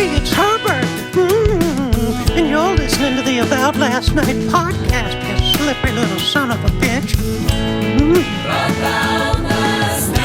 Hey, it's Herbert. And you're listening to the About Last Night podcast, you slippery little son of a bitch. About last night.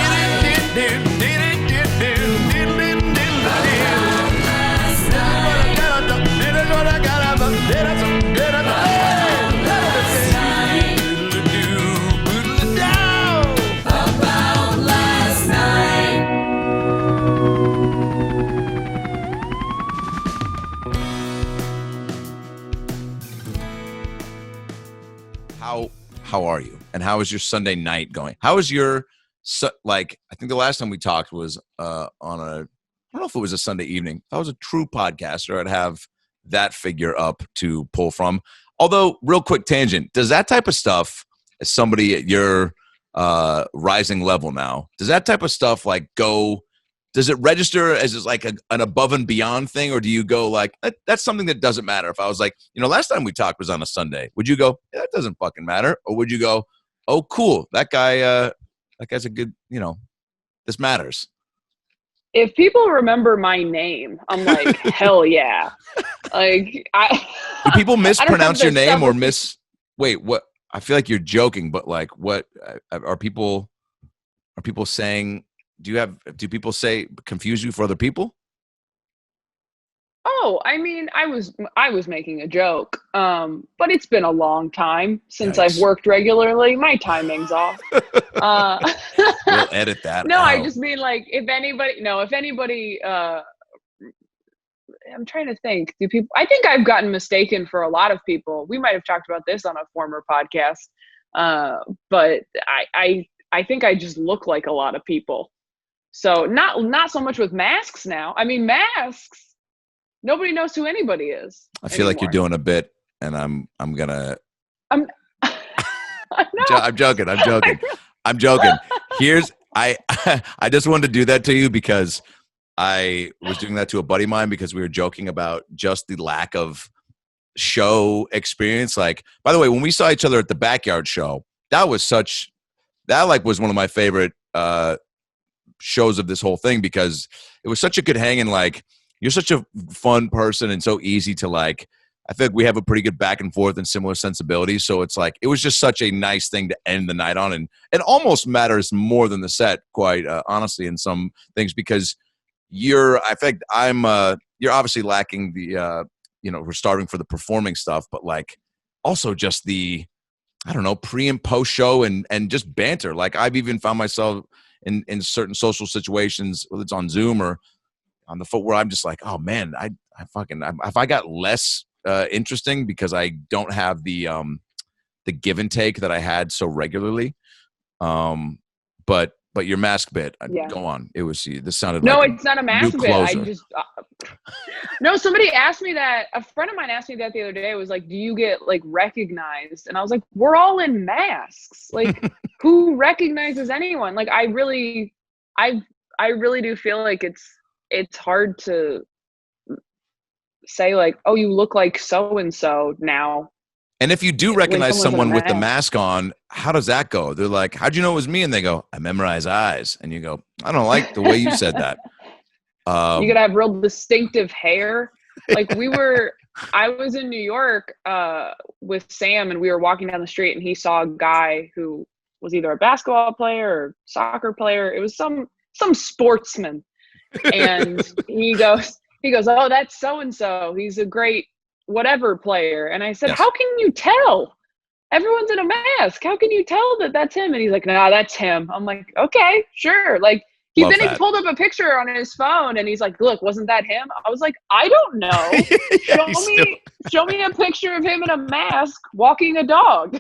How are you? And how is your Sunday night going? How is your, I think the last time we talked was on I don't know if it was a Sunday evening. If I was a true podcaster, I'd have that figure up to pull from. Although, real quick tangent, does that type of stuff, as somebody at your rising level now, does that type of stuff does it register as just like an above and beyond thing? Or do you go like, that's something that doesn't matter? If I was like, last time we talked was on a Sunday, would you go, yeah, that doesn't fucking matter? Or would you go, oh, cool, that guy's a good, this matters? If people remember my name, I'm like, hell yeah. Do people mispronounce your name or wait, what? I feel like you're joking, but like, what are people saying? Do people confuse you for other people? Oh, I mean, I was making a joke. But it's been a long time since I've worked regularly. My timing's off. We'll edit that. No, out. I just mean like if anybody I'm trying to think. I think I've gotten mistaken for a lot of people. We might have talked about this on a former podcast. But I think I just look like a lot of people. So not so much with masks now. I mean, masks, nobody knows who anybody is. I feel like you're doing a bit, and I'm joking. I'm joking. I just wanted to do that to you because I was doing that to a buddy of mine because we were joking about just the lack of show experience. Like, by the way, when we saw each other at the backyard show, that was one of my favorite shows of this whole thing because it was such a good hang, and like you're such a fun person and so easy to like. I think we have a pretty good back and forth and similar sensibilities, so it's like it was just such a nice thing to end the night on, and it almost matters more than the set, quite honestly, in some things because you're obviously lacking the we're starving for the performing stuff, but like also just the pre and post show and just banter. Like I've even found myself in certain social situations, whether it's on Zoom or on the foot, where I'm just like, oh man, if I got less interesting because I don't have the give and take that I had so regularly. But your mask bit, go on. It was this sounded like it's not a mask bit. I just no. Somebody asked me that. A friend of mine asked me that the other day. It was like, do you get like recognized? And I was like, we're all in masks. Like, who recognizes anyone? Like, I really do feel like it's hard to say like, oh, you look like so and so now. And if you do recognize someone with the mask on, how does that go? They're like, how'd you know it was me? And they go, I memorize eyes. And you go, I don't like the way you said that. You gotta have real distinctive hair. Like I was in New York with Sam, and we were walking down the street, and he saw a guy who was either a basketball player or soccer player. It was some sportsman. And he goes, oh, that's so-and-so. He's a great whatever player. And I said, yes. How can you tell? Everyone's in a mask. How can you tell that that's him? And he's like, nah, that's him. I'm like, okay, sure. Like, he pulled up a picture on his phone, and he's like, look, wasn't that him? I was like, I don't know. Show me a picture of him in a mask walking a dog.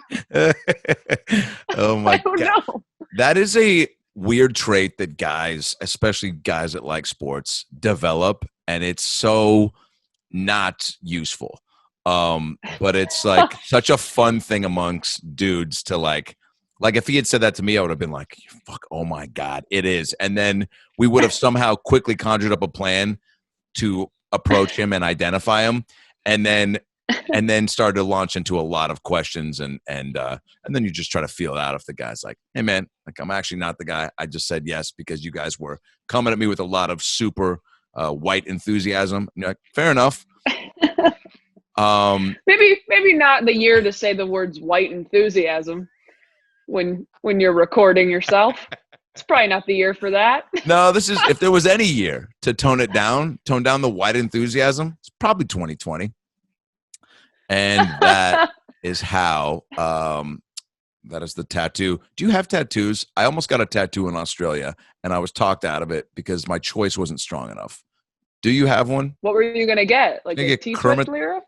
Oh my I don't know. That is a weird trait that guys, especially guys that like sports, develop, and it's so not useful. But it's like such a fun thing amongst dudes to like if he had said that to me, I would have been like, fuck, oh my God, it is. And then we would have somehow quickly conjured up a plan to approach him and identify him. And then started to launch into a lot of questions and then you just try to feel it out if the guy's like, hey man, like I'm actually not the guy. I just said yes because you guys were coming at me with a lot of super white enthusiasm. And you're like, fair enough. Maybe not the year to say the words white enthusiasm when you're recording yourself. It's probably not the year for that. No, this is, if there was any year to tone down the white enthusiasm, it's probably 2020. And that is how, that is the tattoo. Do you have tattoos? I almost got a tattoo in Australia and I was talked out of it because my choice wasn't strong enough. Do you have one? What were you going to get? Like a T-Swift lyric?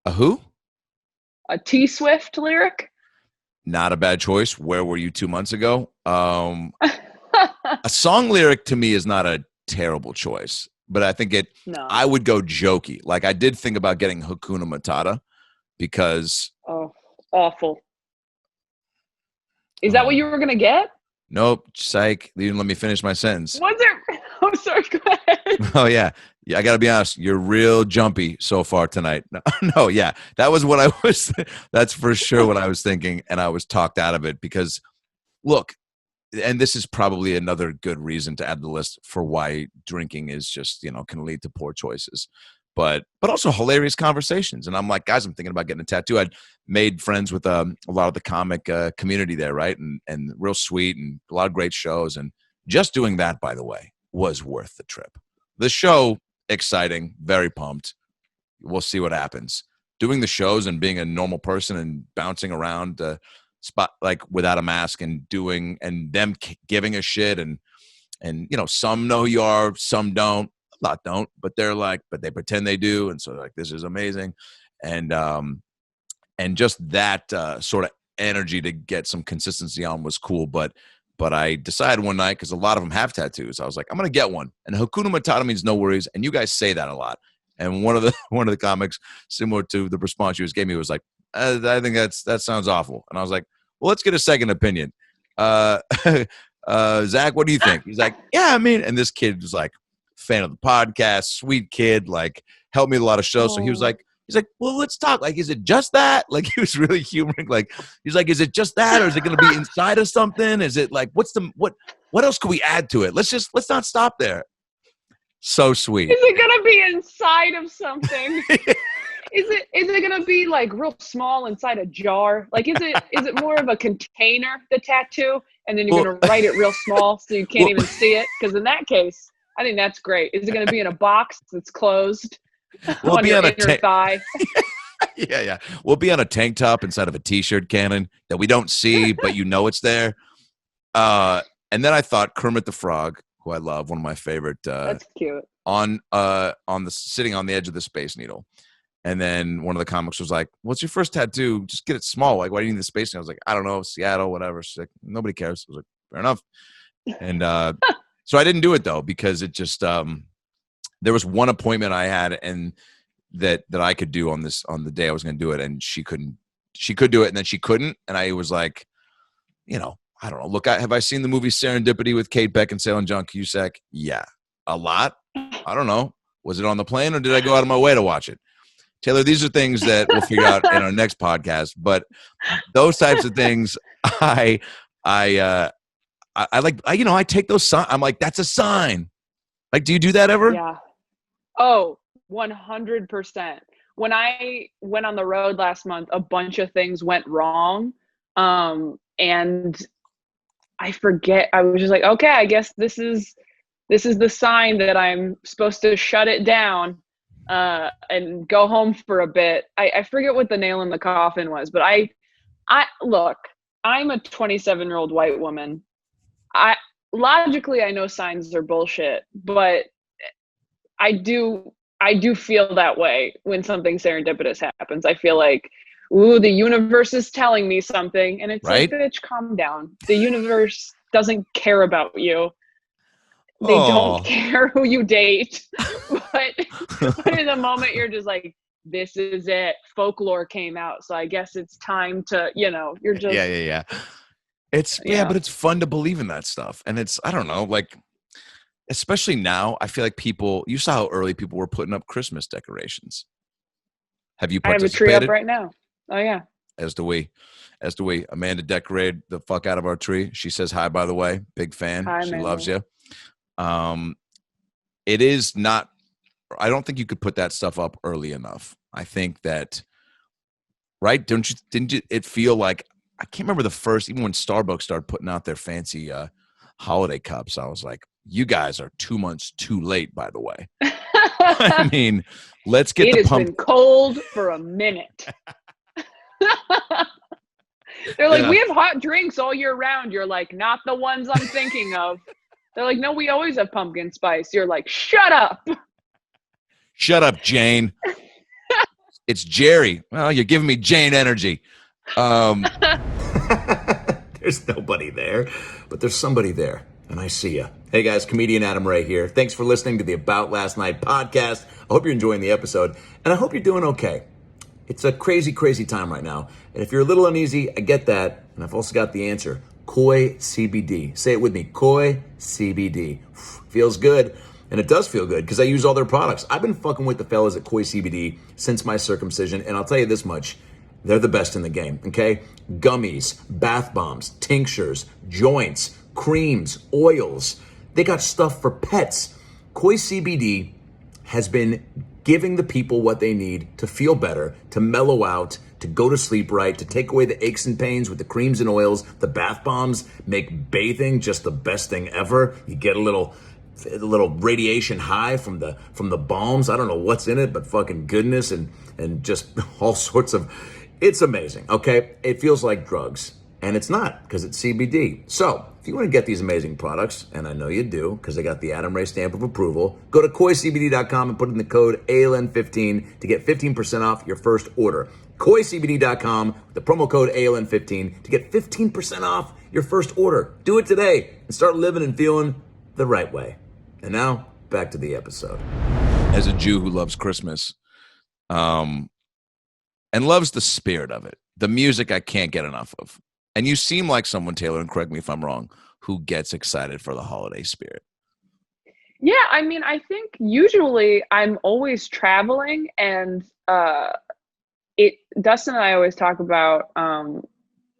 A who? A T-Swift lyric? Not a bad choice. Where were you 2 months ago? A song lyric to me is not a terrible choice, but I think I would go jokey. Like I did think about getting Hakuna Matata because. Oh, awful. Is that what you were going to get? Nope. Psych. You didn't let me finish my sentence. Was it? I'm sorry. Go ahead. Oh, yeah. Yeah, I got to be honest. You're real jumpy so far tonight. No, yeah. That was what I was. That's for sure what I was thinking. And I was talked out of it because, look, and this is probably another good reason to add to the list for why drinking is just, can lead to poor choices. But also hilarious conversations. And I'm like, guys, I'm thinking about getting a tattoo. I'd made friends with a lot of the comic community there, right? And real sweet and a lot of great shows. And just doing that, by the way, was worth the trip. The show, exciting, very pumped. We'll see what happens. Doing the shows and being a normal person and bouncing around spot like without a mask and them giving a shit and some know who you are, some don't. A lot don't, but they pretend they do, and so they're like, this is amazing, and just that sort of energy to get some consistency on was cool. But I decided one night, because a lot of them have tattoos, I was like, I'm gonna get one. And Hakuna Matata means no worries, and you guys say that a lot. And one of the comics, similar to the response you just gave me, was like, I think that sounds awful. And I was like, well, let's get a second opinion. Zach, what do you think? He's like, yeah, I mean, and this kid was like, fan of the podcast, sweet kid, like helped me with a lot of shows. So he's like, well, let's talk. Like, is it just that? Like, he was really humoring. Like, he's like, is it just that, or is it going to be inside of something? Is it like, what else could we add to it? Let's not stop there. So sweet. Is it going to be inside of something? Is it going to be like real small inside a jar? Like, is it more of a container, the tattoo, and then you're going to write it real small so you can't even see it? Because in that case, I think that's great. Is it going to be in a box that's closed on your inner thigh? Yeah. We'll be on a tank top inside of a T-shirt cannon that we don't see, but it's there. And then I thought Kermit the Frog, who I love, one of my favorite. That's cute. Sitting on the edge of the Space Needle. And then one of the comics was like, what's your first tattoo? Just get it small. Like, why do you need the Space Needle? I was like, I don't know, Seattle, whatever. She's like, nobody cares. I was like, fair enough. And so I didn't do it though, because it just there was one appointment I had and that I could do on the day I was going to do it, and she could do it, and then she couldn't, and I was like, I don't know. Look, have I seen the movie Serendipity with Kate Beckinsale and John Cusack? Yeah, a lot. I don't know. Was it on the plane, or did I go out of my way to watch it? Taylor, these are things that we'll figure out in our next podcast. But those types of things, I take those signs. I'm like, that's a sign. Like, do you do that ever? Yeah. Oh, 100%. When I went on the road last month, a bunch of things went wrong. And I forget, I was just like, okay, I guess this is the sign that I'm supposed to shut it down and go home for a bit. I forget what the nail in the coffin was, but I look, I'm a 27-year-old white woman. Logically, I know signs are bullshit, but I do feel that way when something serendipitous happens. I feel like, ooh, the universe is telling me something, and it's right? like, bitch, calm down. The universe doesn't care about you. They don't care who you date, but in the moment you're just like, this is it. Folklore came out, so I guess it's time to, you're just yeah. It's but it's fun to believe in that stuff, and it's, I don't know, like, especially now, I feel like you saw how early people were putting up Christmas decorations. Have you participated? I have a tree up right now. Oh yeah. As do we. Amanda decorated the fuck out of our tree. She says hi, by the way. Big fan. Hi, she Amanda. loves you. it is not. I don't think you could put that stuff up early enough. I think that, right? Didn't you? It feel like I can't remember the first. Even when Starbucks started putting out their fancy holiday cups, I was like, "You guys are 2 months too late." By the way, I mean, let's get the pump. It has been cold for a minute. They're like, we have hot drinks all year round. You're like, not the ones I'm thinking of. They're like, no, we always have pumpkin spice. You're like, shut up. Shut up, Jane. It's Jerry. Well, you're giving me Jane energy. There's nobody there, but there's somebody there, and I see ya. Hey guys, comedian Adam Ray here. Thanks for listening to the About Last Night podcast. I hope you're enjoying the episode, and I hope you're doing okay. It's a crazy, crazy time right now, and if you're a little uneasy, I get that, and I've also got the answer. Koi CBD. Say it with me. Koi CBD. Feels good. And it does feel good because I use all their products. I've been fucking with the fellas at Koi CBD since my circumcision, and I'll tell you this much. They're the best in the game, okay? Gummies, bath bombs, tinctures, joints, creams, oils. They got stuff for pets. Koi CBD has been giving the people what they need to feel better, to mellow out, to go to sleep right, to take away the aches and pains with the creams and oils. The bath bombs make bathing just the best thing ever. You get a little radiation high from the balms. I don't know what's in it, but fucking goodness and just all sorts of, it's amazing, okay? It feels like drugs, and it's not because it's CBD. So if you want to get these amazing products, and I know you do because I got the Adam Ray stamp of approval, go to koicbd.com and put in the code ALN15 to get 15% off your first order. koicbd.com with the promo code ALN15 to get 15% off your first order. Do it today and start living and feeling the right way. And now, back to the episode. As a Jew who loves Christmas, and loves the spirit of it, the music I can't get enough of. And you seem like someone, Taylor, and correct me if I'm wrong, who gets excited for the holiday spirit. Yeah, I mean, I think usually I'm always traveling, and Dustin and I always talk about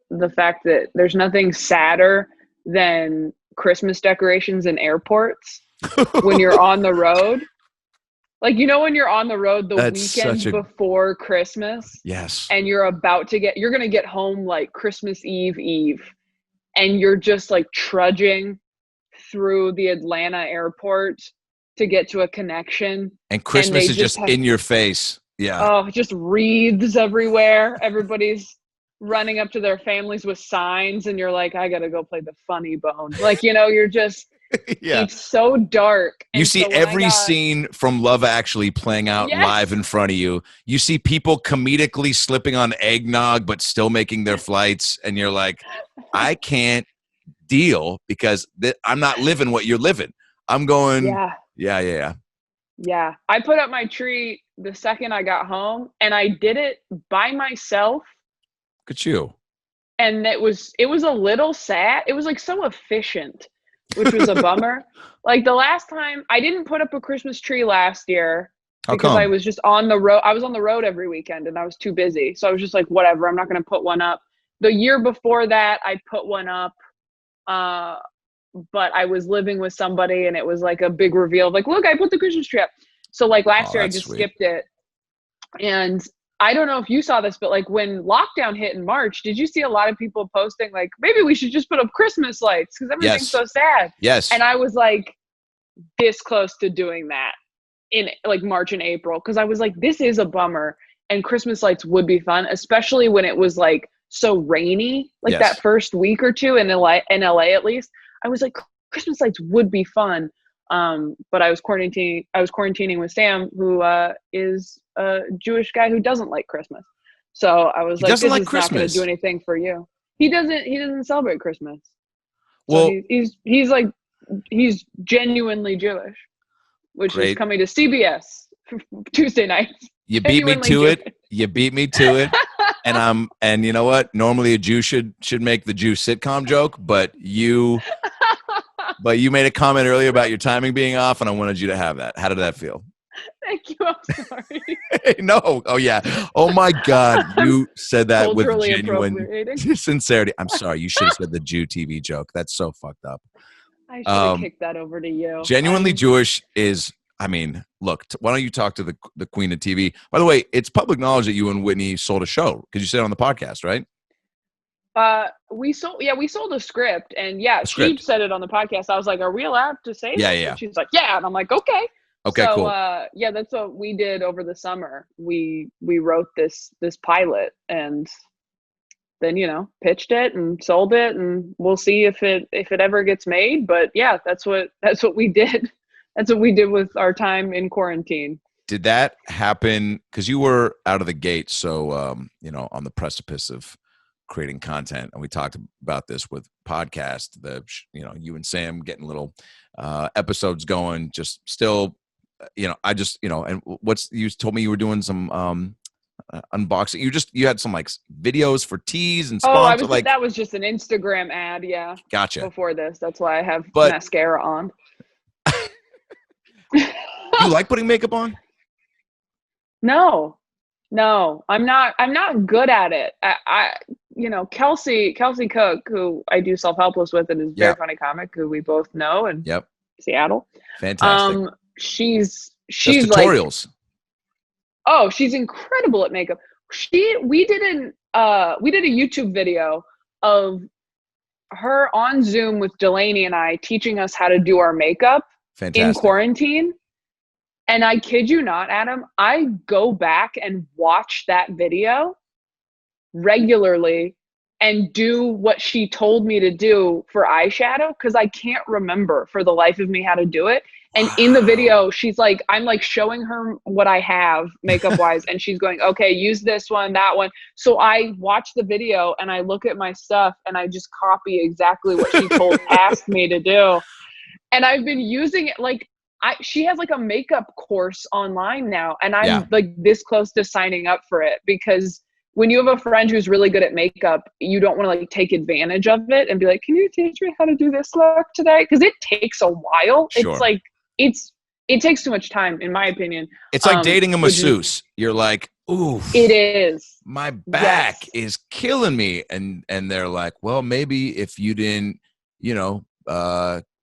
the fact that there's nothing sadder than Christmas decorations in airports when you're on the road. Like, you know, when you're on the road the weekend before Christmas. Yes. And you're going to get home like Christmas Eve, and you're just like trudging through the Atlanta airport to get to a connection. And Christmas is just in your face. Yeah. Oh, just wreaths everywhere. Everybody's running up to their families with signs, and you're like, I gotta go play the funny bone. Like, you know, you're just, yeah. It's so dark. You see every scene from Love Actually playing out live in front of you. You see people comedically slipping on eggnog, but still making their flights. And you're like, I can't deal because I'm not living what you're living. I'm going, yeah. I put up my tree the second I got home, and I did it by myself. Look at you. And it was a little sad. It was like so efficient, which was a bummer. Like the last time, I didn't put up a Christmas tree last year because I was just on the road. I was on the road every weekend and I was too busy. So I was just like, whatever, I'm not going to put one up. The year before that, I put one up, but I was living with somebody and it was like a big reveal. Like, look, I put the Christmas tree up. So like last year, I just skipped it. And I don't know if you saw this, but like when lockdown hit in March, did you see a lot of people posting like, maybe we should just put up Christmas lights because everything's so sad? Yes. And I was like this close to doing that in like March and April because I was like, this is a bummer, and Christmas lights would be fun, especially when it was like so rainy, like that first week or two in LA at least. I was like, Christmas lights would be fun. But I was quarantining with Sam, who is a Jewish guy who doesn't like Christmas. So I was like, this is not going to do anything for you. He doesn't celebrate Christmas. So well, he's genuinely Jewish, which is coming to CBS Tuesday nights. You beat me to it. You beat me to it. And you know what? Normally a Jew should make the Jew sitcom joke, but you made a comment earlier about your timing being off, and I wanted you to have that. How did that feel? Thank you. I'm sorry. No. Oh, yeah. Oh, my God. You said that with genuine sincerity. I'm sorry. You should have said the Jew TV joke. That's so fucked up. I should have kicked that over to you. Genuinely Jewish is, I mean, look, why don't you talk to the queen of TV? By the way, it's public knowledge that you and Whitney sold a show because you said it on the podcast, right? We sold a script, and she said it on the podcast. I was like, "Are we allowed to say this?" Yeah. And she's like, "Yeah," and I'm like, "Okay." Okay, so, cool. That's what we did over the summer. We wrote this pilot, and then pitched it and sold it, and we'll see if it ever gets made. But yeah, that's what we did. That's what we did with our time in quarantine. Did that happen because you were out of the gate, so on the precipice of creating content, and we talked about this with podcast, you and Sam getting little episodes going, just still, and you told me you were doing some unboxing. You had some like videos for teas and sponsors. That was just an Instagram ad. Yeah. Gotcha. Before this. That's why I have mascara on. You like putting makeup on? No, I'm not good at it. Kelsey Cook, who I do Self-Helpless with, and is a very funny comic who we both know in Seattle. Fantastic. She's tutorials. She's incredible at makeup. We did a YouTube video of her on Zoom with Delaney and I teaching us how to do our makeup in quarantine. And I kid you not, Adam, I go back and watch that video regularly and do what she told me to do for eyeshadow, because I can't remember for the life of me how to do it. And in the video, she's like, I'm like showing her what I have makeup wise, and she's going, okay, use this one, that one. So I watch the video and I look at my stuff and I just copy exactly what she asked me to do. And I've been using it she has like a makeup course online now, and I'm like this close to signing up for it, because when you have a friend who's really good at makeup, you don't want to like take advantage of it and be like, can you teach me how to do this look today? Because it takes a while. Sure. It's like, it takes too much time, in my opinion. It's like dating a masseuse. You're like, ooh, it is. My back is killing me. And they're like, well, maybe if you didn't,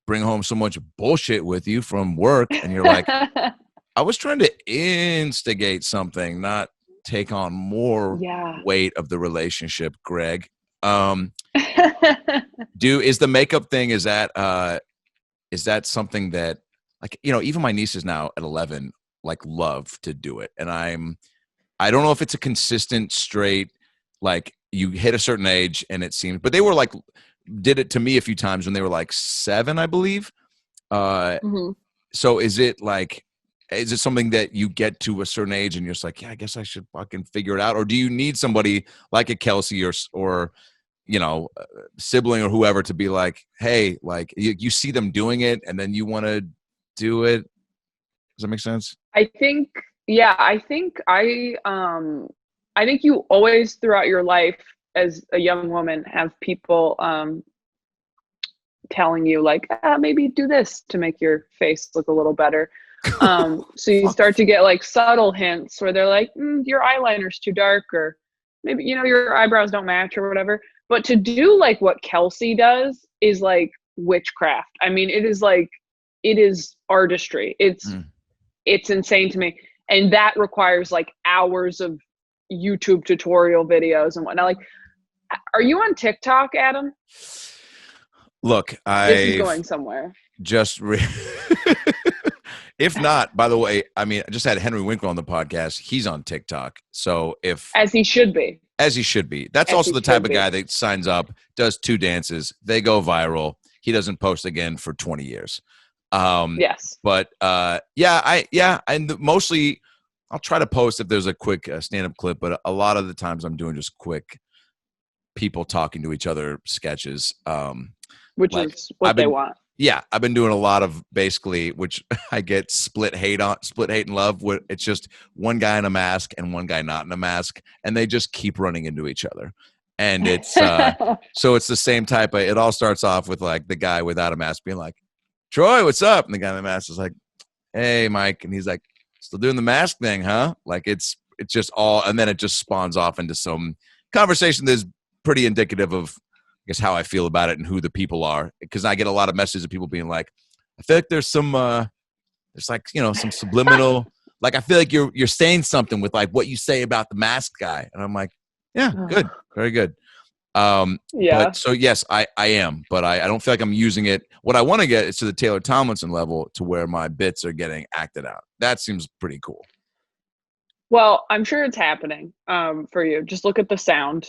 bring home so much bullshit with you from work. And you're like, I was trying to instigate something, not take on more weight of the relationship, Greg. Is the makeup thing, is that something that, like, even my nieces now at 11, like, love to do it. And I don't know if it's a consistent straight, like, you hit a certain age and it seems, but they were like, did it to me a few times when they were like 7, I believe. So is it something that you get to a certain age and you're just like, yeah, I guess I should fucking figure it out? Or do you need somebody like a Kelsey or sibling or whoever to be like, hey, like you see them doing it and then you want to do it? Does that make sense? I think you always throughout your life as a young woman have people telling you like, maybe do this to make your face look a little better. So you start to get like subtle hints where they're like, your eyeliner's too dark, or maybe, your eyebrows don't match or whatever. But to do like what Kelsey does is like witchcraft. I mean, it is artistry. It's insane to me. And that requires like hours of YouTube tutorial videos and whatnot. Like, are you on TikTok, Adam? Look, this is going somewhere. If not, by the way, I mean, I just had Henry Winkler on the podcast. He's on TikTok. So as he should be. That's also the type of guy that signs up, does 2 dances, they go viral. He doesn't post again for 20 years. Yes. But and mostly I'll try to post if there's a quick stand-up clip, but a lot of the times I'm doing just quick people talking to each other sketches. Which is what they want. Yeah, I've been doing a lot of basically, which I get split hate and love. It's just one guy in a mask and one guy not in a mask, and they just keep running into each other. And it's so it's the same type of. It all starts off with like the guy without a mask being like, "Troy, what's up?" And the guy in the mask is like, "Hey, Mike," and he's like, "Still doing the mask thing, huh?" Like it's just all, and then it just spawns off into some conversation that's pretty indicative of guess how I feel about it and who the people are. Because I get a lot of messages of people being like, I feel like there's some there's like, you know, some subliminal, like I feel like you're saying something with like what you say about the masked guy. And I'm like, yeah, good. Very good. But so yes, I am, but I don't feel like I'm using it. What I want to get is to the Taylor Tomlinson level, to where my bits are getting acted out. That seems pretty cool. Well, I'm sure it's happening for you. Just look at the sound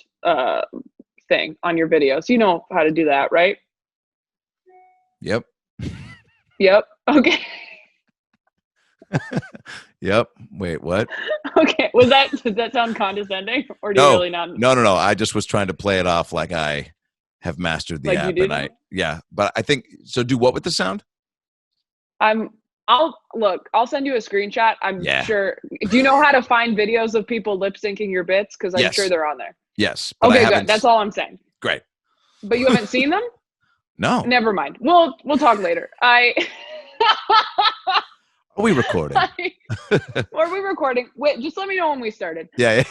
thing on your videos. You know how to do that, right? Yep. Yep. Okay. Yep. Wait, what? Okay. Did that sound condescending, or do you really not? No. I just was trying to play it off like I have mastered the like app, you do and but I think so. Do what with the sound? I'll send you a screenshot. I'm sure. Do you know how to find videos of people lip syncing your bits? Because I'm sure they're on there. Yes. Okay, good. That's all I'm saying. Great. But you haven't seen them? No. Never mind. We'll talk later. Are we recording? Are we recording? Wait, just let me know when we started. Yeah.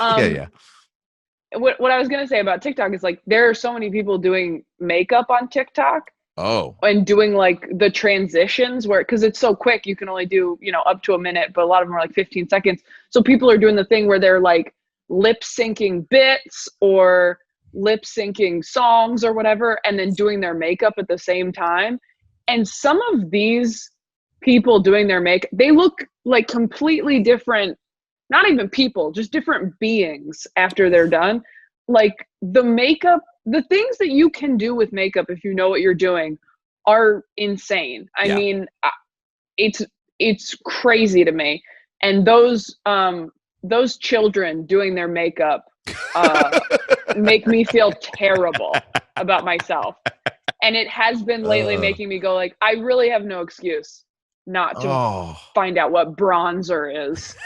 What I was gonna say about TikTok is like there are so many people doing makeup on TikTok. Oh. And doing like the transitions because it's so quick, you can only do, up to a minute, but a lot of them are like 15 seconds. So people are doing the thing where they're like lip syncing bits or lip syncing songs or whatever, and then doing their makeup at the same time. And some of these people doing their makeup, they look like completely different, not even people, just different beings after they're done. Like the makeup, the things that you can do with makeup, if you know what you're doing, are insane. I mean, it's crazy to me. And those children doing their makeup make me feel terrible about myself. And it has been lately making me go like, I really have no excuse not to find out what bronzer is.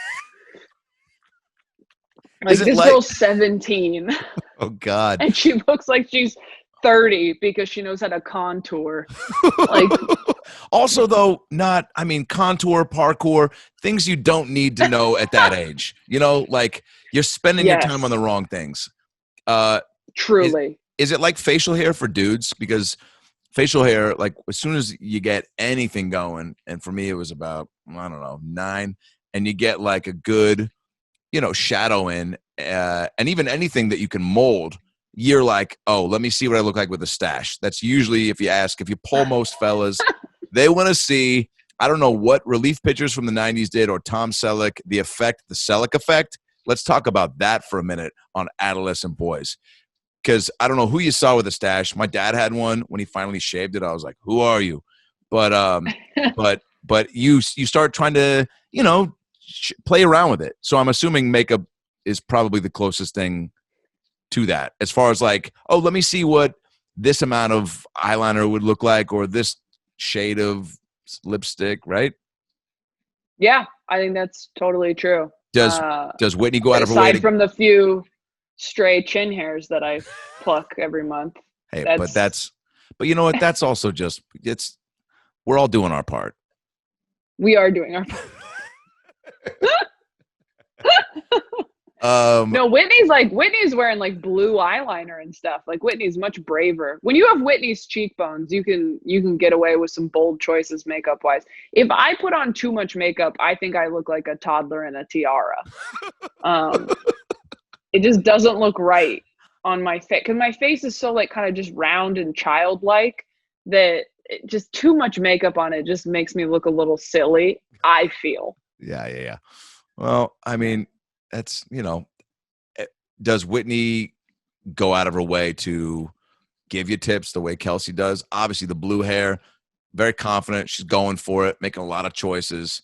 Like this girl's 17. Oh God. And she looks like she's 30 because she knows how to contour. Like also though, contour, parkour, things you don't need to know at that age. Like you're spending your time on the wrong things. Truly. Is it like facial hair for dudes? Because facial hair, like as soon as you get anything going, and for me it was about, 9, and you get like a good shadow in, and even anything that you can mold, you're like, oh, let me see what I look like with a stash. That's usually, if you poll most fellas, they want to see, I don't know what relief pictures from the 90s did, or Tom Selleck, the Selleck effect. Let's talk about that for a minute on adolescent boys. Because I don't know who you saw with a stash. My dad had one. When he finally shaved it, I was like, who are you? But but you start trying to, play around with it. So I'm assuming makeup is probably the closest thing to that, as far as like, oh, let me see what this amount of eyeliner would look like, or this shade of lipstick, right? Yeah, I think that's totally true. Does Whitney go out of her way? Aside from the few stray chin hairs that I pluck every month. Hey, but you know what? That's also just, we're all doing our part. We are doing our part. No, Whitney's wearing like blue eyeliner and stuff. Like Whitney's much braver. When you have Whitney's cheekbones, you can get away with some bold choices makeup wise. If I put on too much makeup, I think I look like a toddler in a tiara. It just doesn't look right on my face, because my face is so like kind of just round and childlike that just too much makeup on it just makes me look a little silly, I feel. Yeah. Well, I mean, that's, does Whitney go out of her way to give you tips the way Kelsey does? Obviously, the blue hair, very confident. She's going for it, making a lot of choices.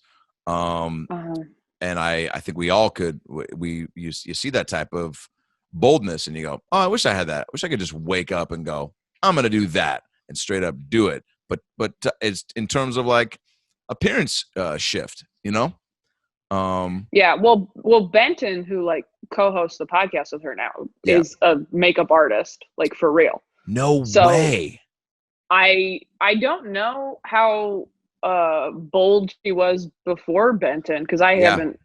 And I think we all could. You see that type of boldness, and you go, "Oh, I wish I had that. I wish I could just wake up and go, I'm going to do that, and straight up do it." But it's in terms of like appearance shift, Yeah. Well, Benton, who like co-hosts the podcast with her now, is a makeup artist, like for real. No way. I don't know how bold she was before Benton, because I haven't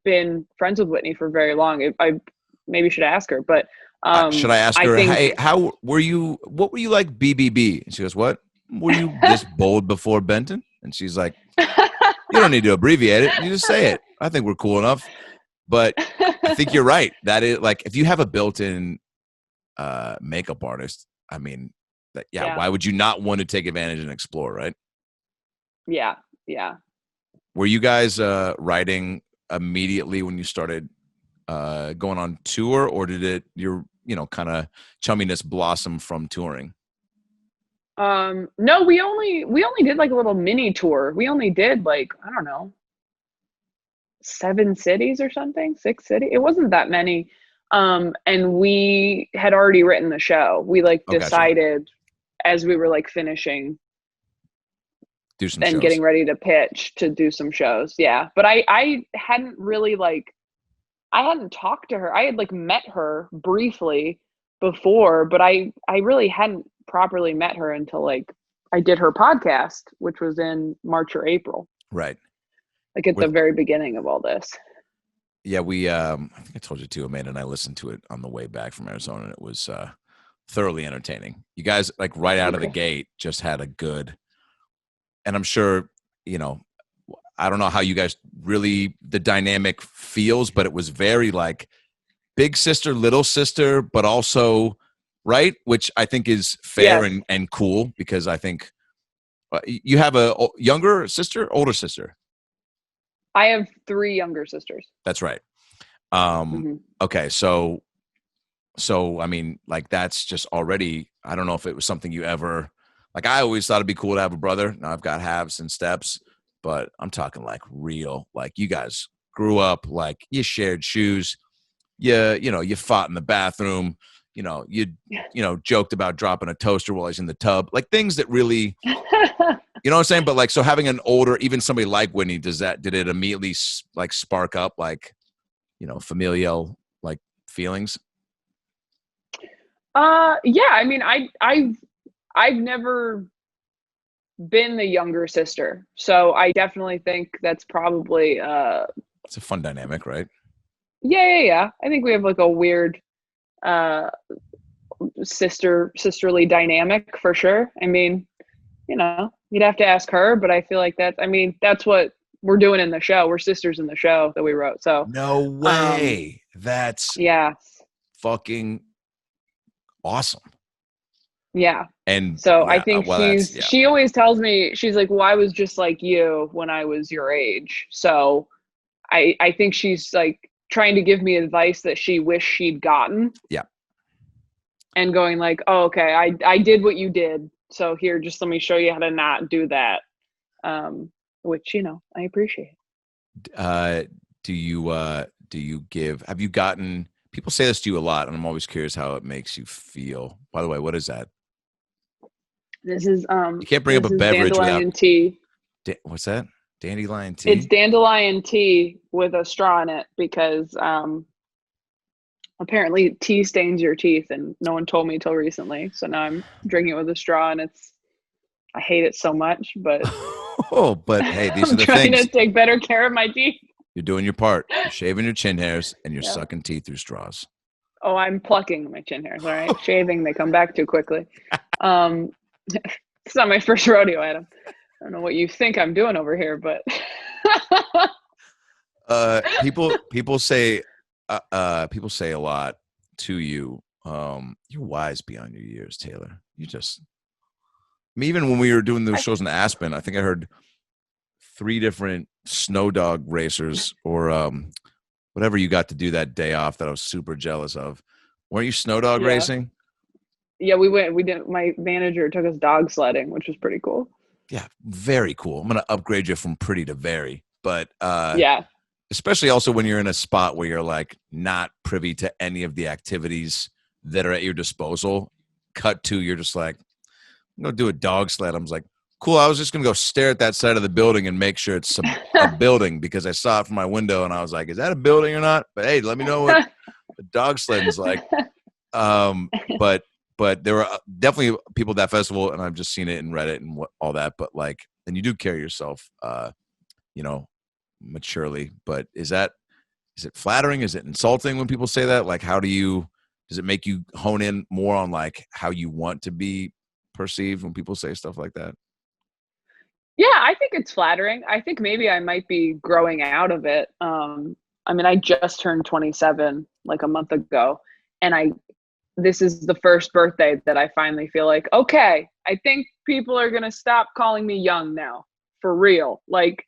been friends with Whitney for very long. I maybe should ask her, but Should I ask I her, think, hey, what were you like BBB? And she goes, what? Were you this bold before Benton? And she's like, you don't need to abbreviate it. You just say it. I think we're cool enough. But I think you're right. That is like, if you have a built-in makeup artist, I mean, why would you not want to take advantage and explore, right? Yeah. Were you guys writing immediately when you started going on tour, or did it kind of chumminess blossom from touring? No, we only did like a little mini tour. We only did like, I don't know, 7 cities or something, 6 cities. It wasn't that many. And we had already written the show. We decided as we were like finishing do some and shows. Getting ready to pitch to do some shows. Yeah. But I hadn't really I hadn't talked to her. I had met her briefly before, but I really hadn't properly met her until I did her podcast, which was in March or April. Right. At the very beginning of all this. Yeah, we I think I told you too, Amanda and I listened to it on the way back from Arizona, and it was thoroughly entertaining. You guys right out of the gate just had a good, and I'm sure, I don't know how you guys really the dynamic feels, but it was very big sister, little sister, but also right, which I think is fair and cool, because I think you have a younger sister, older sister. I have 3 younger sisters. That's right. Okay, so I mean, that's just already. I don't know if it was something you ever I always thought it'd be cool to have a brother. Now I've got halves and steps, but I'm talking real. You guys grew up you shared shoes. You fought in the bathroom. You joked about dropping a toaster while he's in the tub. Things that really. You know what I'm saying? But so having an older, even somebody like Whitney, did it immediately spark up familial feelings? Yeah. I mean, I've never been the younger sister, so I definitely think that's probably it's a fun dynamic, right? Yeah. I think we have a weird sisterly dynamic for sure. I mean, you'd have to ask her, but I feel that's what we're doing in the show. We're sisters in the show that we wrote. So no way. That's fucking awesome. Yeah. And so I think she always tells me, she's like, well, I was just like you when I was your age. So I think she's trying to give me advice that she wished she'd gotten. Yeah. And going oh, okay, I did what you did. So here, just let me show you how to not do that. Which, I appreciate. Do you have you gotten, people say this to you a lot, and I'm always curious how it makes you feel. By the way, what is that? This is, you can't bring up a beverage dandelion tea. What's that? Dandelion tea? It's dandelion tea with a straw in it because, apparently tea stains your teeth, and no one told me until recently. So now I'm drinking it with a straw, and I hate it so much, but but hey, these are the trying things. To take better care of my teeth. You're doing your part. You're shaving your chin hairs, and you're sucking tea through straws. Oh, I'm plucking my chin hairs. All right, shaving, they come back too quickly. It's not my first rodeo, Adam. I don't know what you think I'm doing over here, but people say a lot to you. You're wise beyond your years, Taylor. Even when we were doing those shows in Aspen, I think I heard 3 different snow dog racers or whatever you got to do that day off that I was super jealous of. Weren't you snow dog racing? Yeah, we went. We did. My manager took us dog sledding, which was pretty cool. Yeah, very cool. I'm gonna upgrade you from pretty to very, but especially also when you're in a spot where you're not privy to any of the activities that are at your disposal. Cut to, you're just I'm gonna do a dog sled. I'm like, cool. I was just gonna go stare at that side of the building and make sure it's a building because I saw it from my window and I was like, is that a building or not? But hey, let me know what the dog sledding is like. But there were definitely people at that festival, and I've just seen it and read it and all that. But and you do carry yourself, maturely. But is it flattering? Is it insulting when people say that? How do you Does it make you hone in more on like how you want to be perceived when people say stuff like that? Yeah, I think it's flattering. I think maybe I might be growing out of it. I mean, I just turned 27 like a month ago, and this is the first birthday that I finally feel like, okay, I think people are gonna stop calling me young now, for real. Like,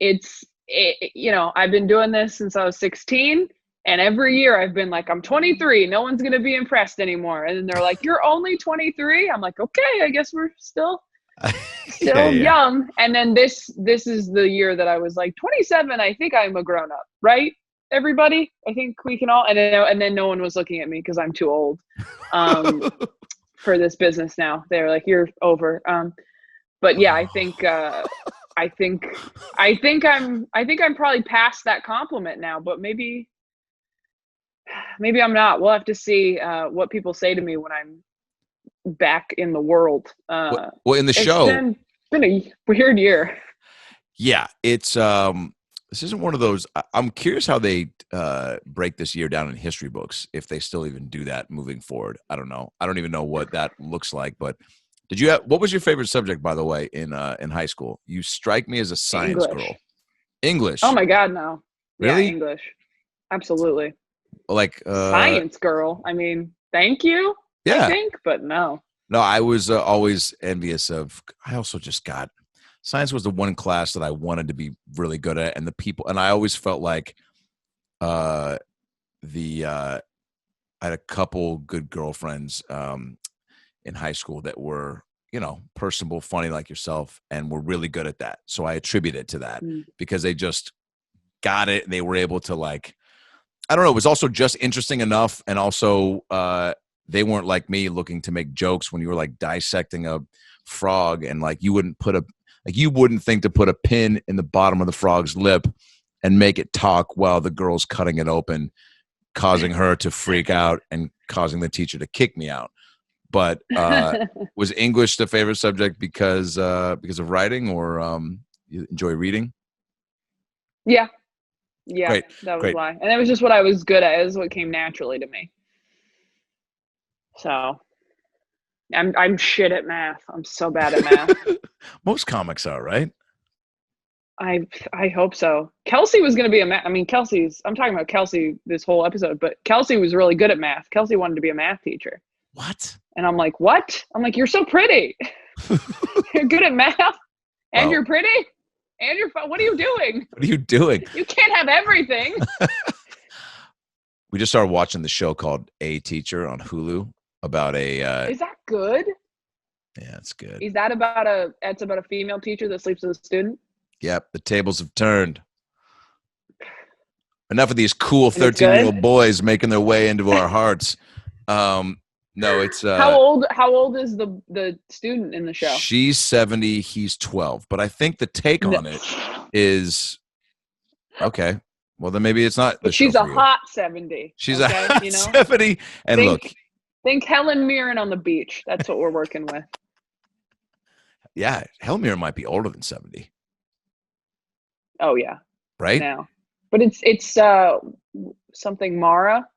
I've been doing this since I was 16, and every year I've been like, I'm 23, no one's gonna be impressed anymore. And then they're like, you're only 23. I'm like, okay, I guess we're still young. And then this is the year that I was like, 27, I think I'm a grown up, right? Everybody, I think we can all, and then no one was looking at me because I'm too old for this business now. They're like, you're over. But yeah, I think I'm probably past that compliment now, but maybe I'm not. We'll have to see what people say to me when I'm back in the world. Well, in the show, it's been a weird year. Yeah, it's this isn't one of those. I'm curious how they break this year down in history books, if they still even do that moving forward. I don't know. I don't even know what that looks like. But what was your favorite subject, by the way, in high school? You strike me as a science girl. English. Oh my God, no. Really? Yeah, English. Absolutely. Like science girl. I mean, thank you. Yeah. I think, but no. No, I was always envious of. I also just got. Science was the one class that I wanted to be really good at, and I always felt like I had a couple good girlfriends in high school that were, personable, funny like yourself, and were really good at that. So I attribute it to that because they just got it, and they were able to, like, I don't know, it was also just interesting enough, and also they weren't like me looking to make jokes when you were like dissecting a frog, and like you wouldn't think to put a pin in the bottom of the frog's lip and make it talk while the girl's cutting it open, causing her to freak out and causing the teacher to kick me out. But was English the favorite subject because of writing, or you enjoy reading? Yeah. That was Great. why. And it was just what I was good at. It was what came naturally to me. So I'm shit at math. I'm so bad at math. Most comics are, right? I hope so. Kelsey was going to be I'm talking about Kelsey this whole episode, but Kelsey was really good at math. Kelsey wanted to be a math teacher. What? And I'm like, what? I'm like, you're so pretty. You're good at math, and you're pretty, and you're fun. What are you doing? What are you doing? You can't have everything. We just started watching the show called A Teacher on Hulu about a. Is that good? Yeah, it's good. Is that about a female teacher that sleeps with a student? Yep, the tables have turned. Enough of these cool 13-year-old boys making their way into our hearts. No, it's how old is the student in the show? She's 70, he's 12. But I think the take on it is okay. Well, then maybe it's not. But she's a hot 70. She's a hot 70. And think Helen Mirren on the beach. That's what we're working with. Yeah, Helen Mirren might be older than 70. Oh yeah, right now, but it's something Mara.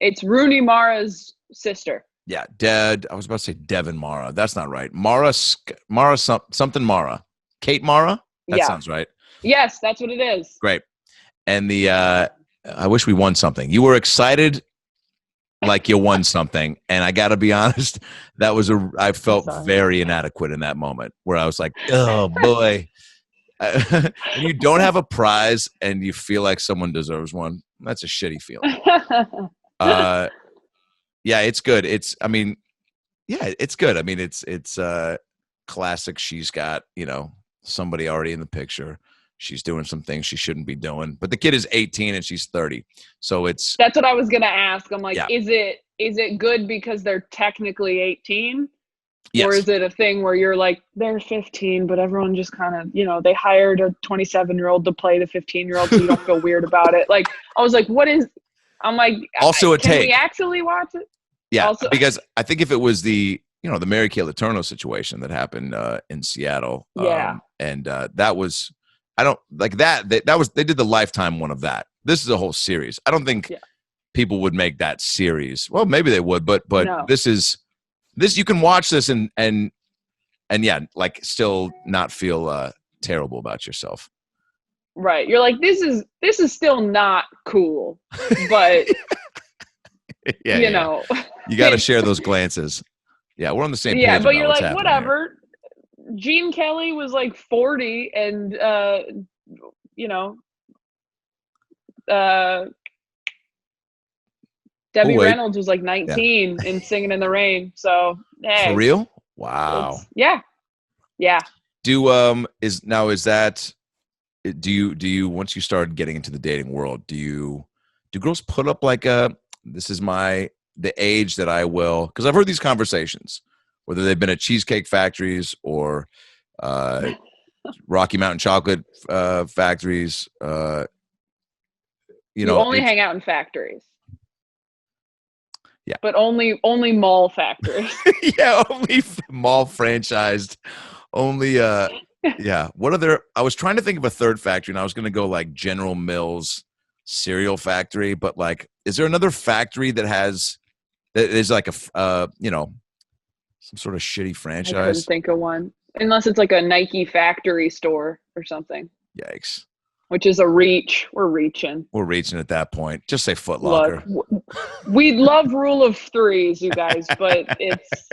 It's Rooney Mara's sister. Yeah, I was about to say Devin Mara. That's not right. Something Mara. Kate Mara. That sounds right. Yes, that's what it is. Great. And I wish we won something. You were excited like you won something, and I got to be honest, I felt very inadequate in that moment where I was like, oh boy. And you don't have a prize and you feel like someone deserves one. That's a shitty feeling. Yeah, it's good. It's good. I mean, it's classic. She's got, somebody already in the picture. She's doing some things she shouldn't be doing, but the kid is 18 and she's 30. So that's what I was going to ask. I'm like, is it good because they're technically 18? Yes. Or is it a thing where you're like, they're 15, but everyone just kind of, they hired a 27-year-old to play the 15-year-old so you don't feel weird about it. Like, I was like, I'm like, also can we actually watch it? Yeah, because I think if it was the Mary Kay Letourneau situation that happened in Seattle. And that was, I don't like that. That was, they did the Lifetime one of that. this is a whole series. I don't think Yeah. people would make that series. Well, maybe they would, but No. this you can watch this and yeah, like still not feel terrible about yourself. Right. You're like, this is still not cool, but you know, you got to share those glances. Yeah, we're on the same page. Yeah, but about you're what's like, happening whatever. Gene Kelly was like 40, and you know, Debbie Reynolds was like 19 and Singing in the Rain. So hey, for real? Wow. Yeah. Do is that do you once you started getting into the dating world, do girls put up like this is the age that I will, because I've heard these conversations, whether they've been at Cheesecake Factories or Rocky Mountain Chocolate factories. You know, only hang out in factories. Yeah, but only mall factories. Yeah, only mall franchised. Only yeah. What other? I was trying to think of a third factory, and I was going to go like General Mills cereal factory, but like, is there another factory that is like a you know, some sort of shitty franchise? I couldn't think of one, unless it's like a Nike factory store or something. Yikes. Which is a reach. We're reaching at that point. Just say Foot Locker. Look, we love rule of threes, you guys, but it's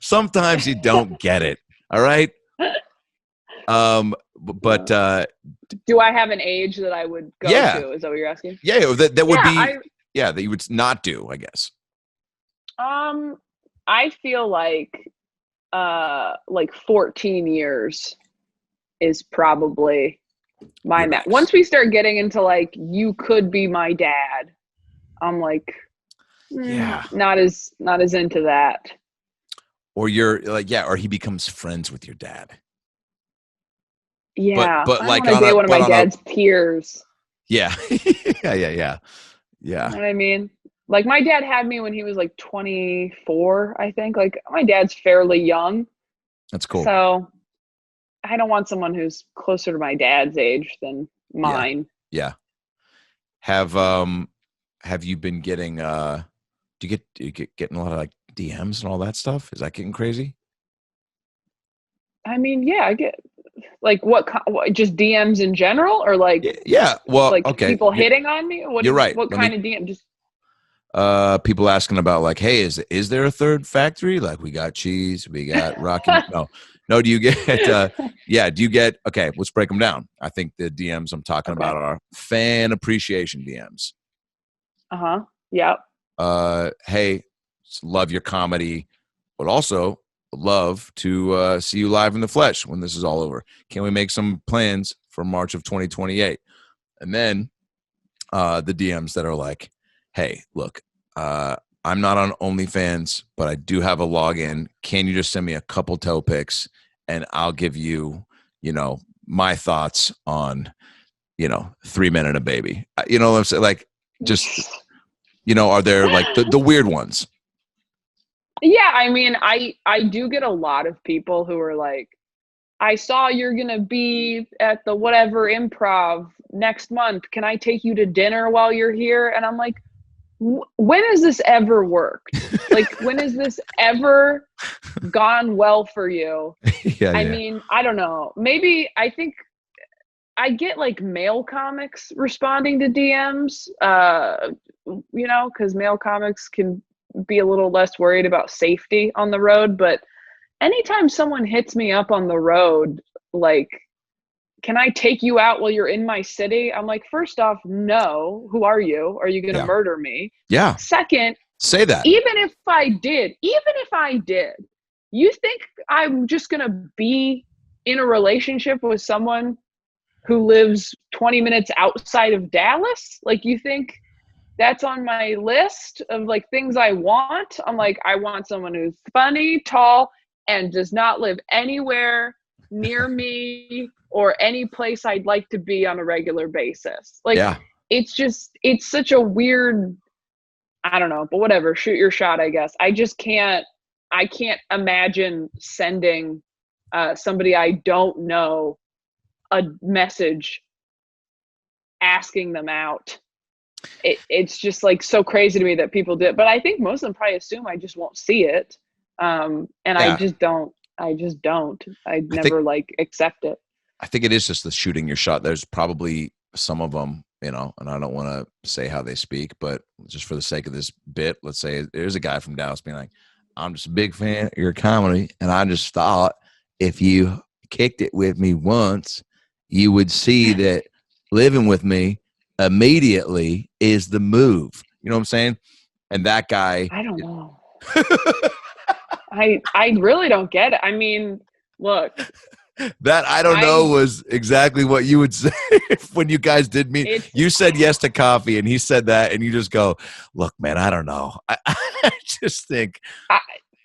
sometimes you don't get it. All right. But do I have an age that I would go to? Is that what you're asking? Yeah, that would be that you would not do, I guess. I feel like 14 years is probably my max. Once we start getting into like, you could be my dad, I'm like, not as into that. Or you're like, or he becomes friends with your dad. Yeah, but like on one of my dad's peers. Yeah. yeah. You know what I mean? Like, my dad had me when he was like 24, I think. Like, my dad's fairly young. That's cool. So I don't want someone who's closer to my dad's age than mine. Yeah. Have you been getting do you get getting a lot of like DMs and all that stuff? Is that getting crazy? I mean, yeah, I get like what just DMs in general, or like well, like okay, people hitting on me? You're right. What kind of DM? Just people asking about like, hey, is there a third factory? Like, we got cheese, we got Rocky. No. Do you get? Do you get? Okay, let's break them down. I think the DMs I'm talking about are fan appreciation DMs. Yep. Hey, love your comedy, but also love to see you live in the flesh when this is all over. Can we make some plans for March of 2028? And then the DMs that are like, hey, look, I'm not on OnlyFans, but I do have a login. Can you just send me a couple toe pics and I'll give you, my thoughts on, 3 Men and a Baby. You know what I'm saying? Like, just, are there like the weird ones? Yeah, I mean, I do get a lot of people who are like, I saw you're going to be at the whatever improv next month. Can I take you to dinner while you're here? And I'm like, when has this ever worked? Like, when has this ever gone well for you? I mean, I don't know. Maybe I think I get like male comics responding to DMs, because male comics can be a little less worried about safety on the road. But anytime someone hits me up on the road, like, can I take you out while you're in my city? I'm like, first off, no. Who are you? Are you going to murder me? Yeah. Second, say that. Even if I did, you think I'm just going to be in a relationship with someone who lives 20 minutes outside of Dallas? Like, you think that's on my list of like things I want? I'm like, I want someone who's funny, tall, and does not live anywhere near me or any place I'd like to be on a regular basis. Like, it's such a weird, I don't know, but whatever, shoot your shot, I guess. I can't imagine sending somebody I don't know a message asking them out it's just like so crazy to me that people do it. But I think most of them probably assume I just won't see it. And I just don't. I never like accept it. I think it is just the shooting your shot. There's probably some of them, you know, and I don't want to say how they speak, but just for the sake of this bit, let's say there's a guy from Dallas being like, I'm just a big fan of your comedy, and I just thought if you kicked it with me once, you would see that living with me immediately is the move. You know what I'm saying? And that guy, I don't know. I really don't get it. I mean, look. That I don't know was exactly what you would say when you guys did meet. You said yes to coffee, and he said that, and you just go, "Look, man, I don't know. I just think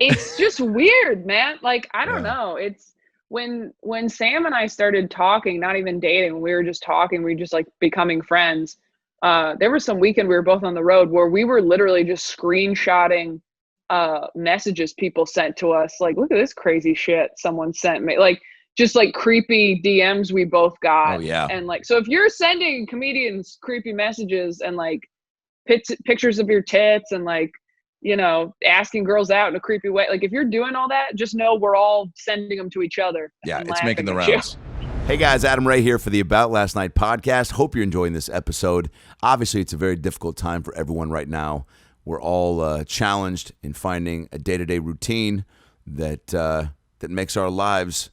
it's just weird, man. Like I don't know. It's when Sam and I started talking, not even dating. We were just talking. We were just like becoming friends. There was some weekend we were both on the road where we were literally just screenshotting messages people sent to us. Like, look at this crazy shit someone sent me. Like. Just like creepy DMs we both got. Oh, yeah. And like, so if you're sending comedians creepy messages and like pictures of your tits and like, you know, asking girls out in a creepy way, like if you're doing all that, just know we're all sending them to each other. Yeah, it's making the rounds. Hey guys, Adam Ray here for the About Last Night podcast. Hope you're enjoying this episode. Obviously, it's a very difficult time for everyone right now. We're all challenged in finding a day-to-day routine that makes our lives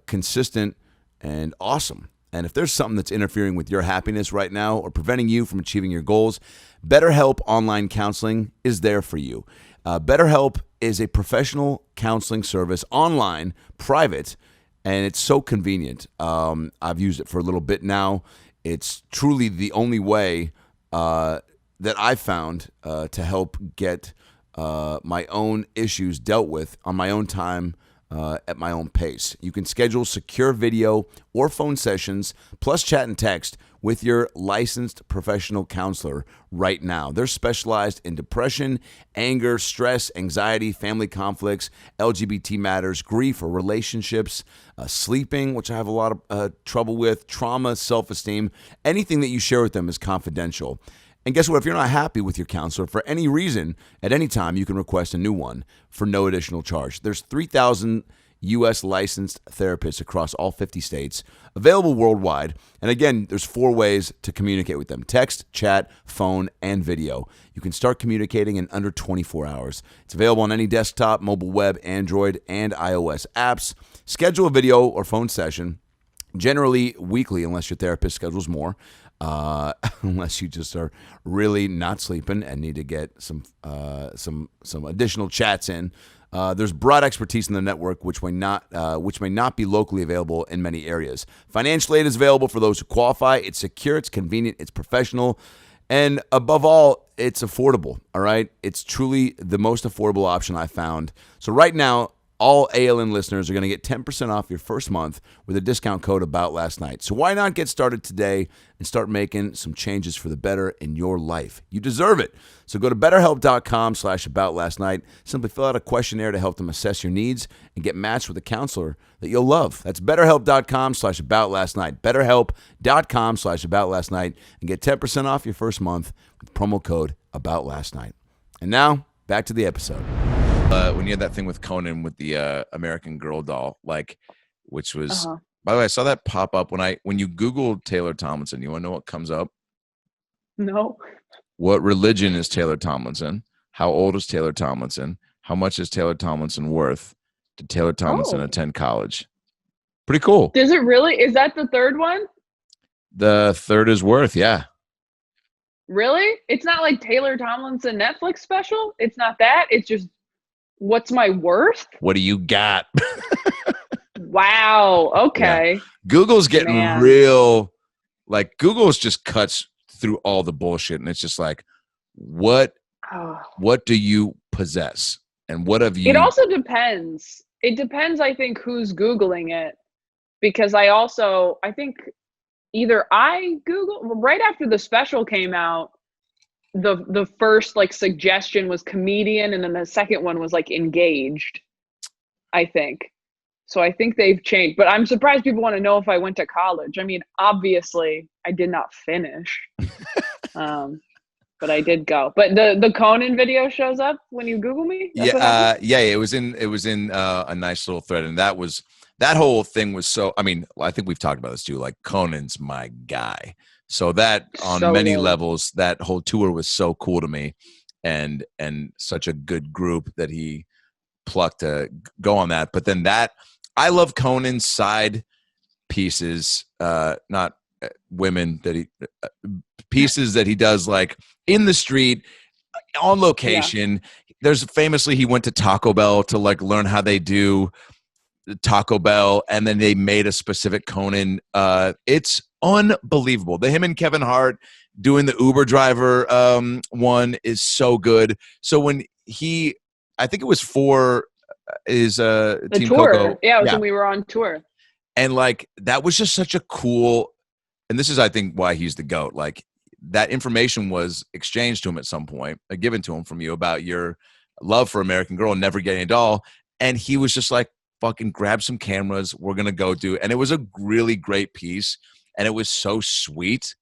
consistent and awesome. And if there's something that's interfering with your happiness right now or preventing you from achieving your goals, BetterHelp Online Counseling is there for you. BetterHelp is a professional counseling service, online, private, and it's so convenient. I've used it for a little bit now. It's truly the only way that I've found to help get my own issues dealt with on my own time, at my own pace. You can schedule secure video or phone sessions, plus chat and text with your licensed professional counselor right now. They're specialized in depression, anger, stress, anxiety, family conflicts, LGBT matters, grief or relationships, sleeping, which I have a lot of trouble with, trauma, self-esteem. Anything that you share with them is confidential. And guess what? If you're not happy with your counselor for any reason, at any time, you can request a new one for no additional charge. There's 3,000 U.S. licensed therapists across all 50 states, available worldwide. And again, there's 4 ways to communicate with them: text, chat, phone, and video. You can start communicating in under 24 hours. It's available on any desktop, mobile web, Android, and iOS apps. Schedule a video or phone session, generally weekly, unless your therapist schedules more. Unless you just are really not sleeping and need to get some additional chats in. There's broad expertise in the network, which may not be locally available in many areas. Financial aid is available for those who qualify. It's secure, it's convenient, it's professional, and above all, it's affordable. All right, it's truly the most affordable option I found. So right now, all ALN listeners are going to get 10% off your first month with a discount code About Last Night. So why not get started today and start making some changes for the better in your life? You deserve it. So go to BetterHelp.com/AboutLastNight. Simply fill out a questionnaire to help them assess your needs and get matched with a counselor that you'll love. That's BetterHelp.com/AboutLastNight. BetterHelp.com/AboutLastNight and get 10% off your first month with promo code About Last Night. And now back to the episode. When you had that thing with Conan with the American Girl doll, like, which was, by the way, I saw that pop up when you Google Taylor Tomlinson. You want to know what comes up? No. What religion is Taylor Tomlinson? How old is Taylor Tomlinson? How much is Taylor Tomlinson worth? Did Taylor Tomlinson attend college? Pretty cool. Does it really? Is that the third one? The third is worth, yeah. Really? It's not like Taylor Tomlinson Netflix special? It's not that? It's just, what's my worth? What do you got? Wow. Okay. Yeah. Google's getting real, like Google's just cuts through all the bullshit, and it's just like, what do you possess? And what have you? It also depends. It depends, I think, who's Googling it. Because I think either I Google right after the special came out, the first like suggestion was comedian, and then the second one was like engaged, I think. So I think they've changed, but I'm surprised people want to know if I went to college. I mean, obviously I did not finish. But I did go. But the Conan video shows up when you Google me? That's what happened? Yeah, it was in a nice little thread, and that whole thing was so. I mean, I think we've talked about this too. Like, Conan's my guy, so that on So many good. levels, that whole tour was so cool to me, and such a good group that he plucked to go on that. But then I love Conan's side pieces, not women that he pieces that he does, like in the street, on location. There's famously, he went to Taco Bell to like learn how they do Taco Bell, and then they made a specific Conan. It's unbelievable. Him and Kevin Hart doing the Uber driver one is so good. So when I think it was for his The Team tour. Coco. Yeah, it was when we were on tour. And like, that was just such a cool, and this is, I think, why he's the GOAT. Like, that information was exchanged to him at some point, given to him from you, about your love for American Girl and never getting a doll. And he was just like, fucking grab some cameras. We're going to go do. And it was a really great piece. And it was so sweet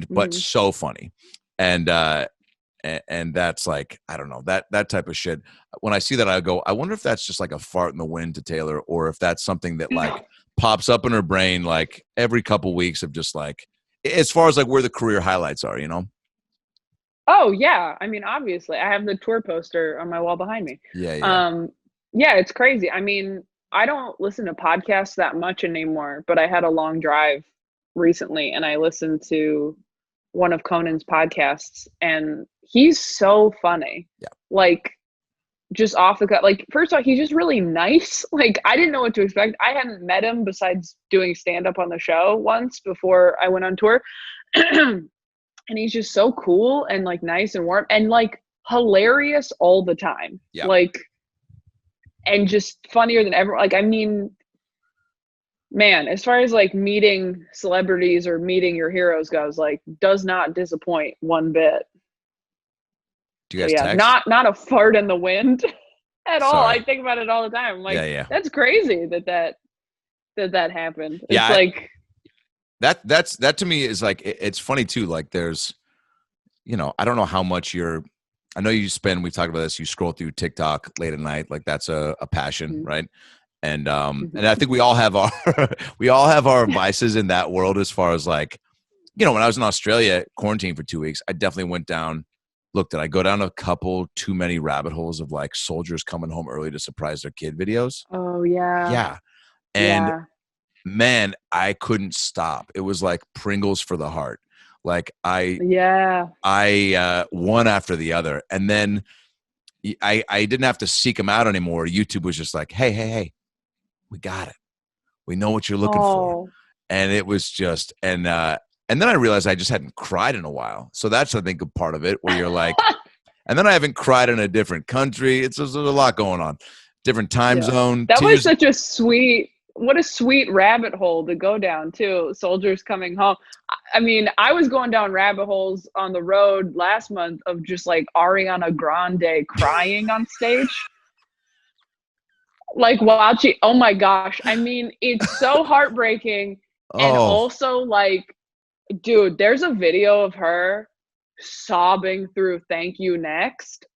but so funny. And that's like, I don't know, that type of shit. When I see that, I go, I wonder if that's just like a fart in the wind to Taylor, or if that's something that like pops up in her brain like every couple weeks of just like, as far as like where the career highlights are, you know? Oh yeah. I mean, obviously I have the tour poster on my wall behind me. Yeah. Yeah, it's crazy. I mean, I don't listen to podcasts that much anymore, but I had a long drive recently and I listened to one of Conan's podcasts, and he's so funny. Yeah. Like, just off the cut. Like, first off, he's just really nice. Like, I didn't know what to expect. I hadn't met him besides doing stand-up on the show once before I went on tour. And he's just so cool and like nice and warm and like hilarious all the time. Yeah. Like, and just funnier than ever. Like, I mean, man, as far as like meeting celebrities or meeting your heroes goes, like, does not disappoint one bit. Do you guys text? Not a fart in the wind at all. Sorry. I think about it all the time. I'm like, Yeah. that's crazy that happened. It's Yeah, like that to me is like, it's funny too. Like, there's, you know, I don't know how much I know you spend, we've talked about this, you scroll through TikTok late at night. Like, that's a passion, right? And and I think we all have our vices in that world, as far as like, you know, when I was in Australia quarantined for 2 weeks, I definitely went down. Look, did I go down a couple too many rabbit holes of like soldiers coming home early to surprise their kid videos? Oh yeah. Yeah. And man, I couldn't stop. It was like Pringles for the heart. Like I one after the other. And then I didn't have to seek them out anymore. YouTube was just like, hey, we got it. We know what you're looking for. And it was just, and then I realized I just hadn't cried in a while. So that's, I think, a part of it, where you're like, and then I haven't cried in a different country. There's a lot going on. Different time zone. That was such a sweet rabbit hole to go down too. Soldiers coming home. I mean, I was going down rabbit holes on the road last month of just like Ariana Grande crying on stage. Like, watching, oh my gosh. I mean, it's so heartbreaking. And also, like, dude, there's a video of her sobbing through Thank You Next,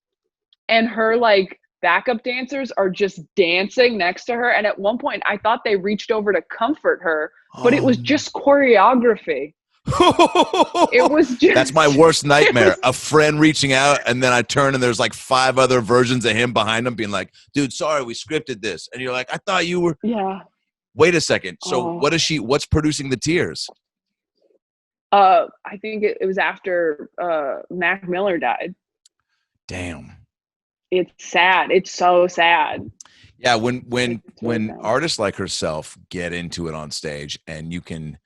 and her like backup dancers are just dancing next to her. And at one point I thought they reached over to comfort her, but it was just choreography. It was just, that's my worst nightmare. A friend reaching out, and then I turn and there's like 5 other versions of him behind him being like, dude, sorry, we scripted this. And you're like, I thought you were. Yeah. Wait a second. So what's producing the tears? I think it was after Mac Miller died. Damn. It's sad. It's so sad. Yeah, when artists like herself get into it on stage, and you can,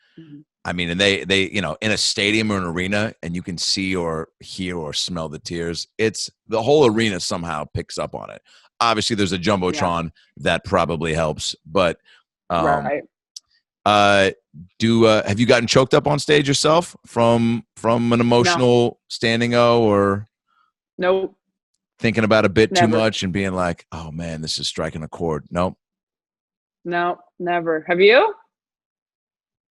I mean, and they you know, in a stadium or an arena, and you can see or hear or smell the tears, it's the whole arena somehow picks up on it. Obviously, there's a jumbotron that probably helps, but right. Have you gotten choked up on stage yourself from an emotional standing O, or nope, thinking about a bit never. too much and being like, oh man, this is striking a chord? Nope. No, never. Have you?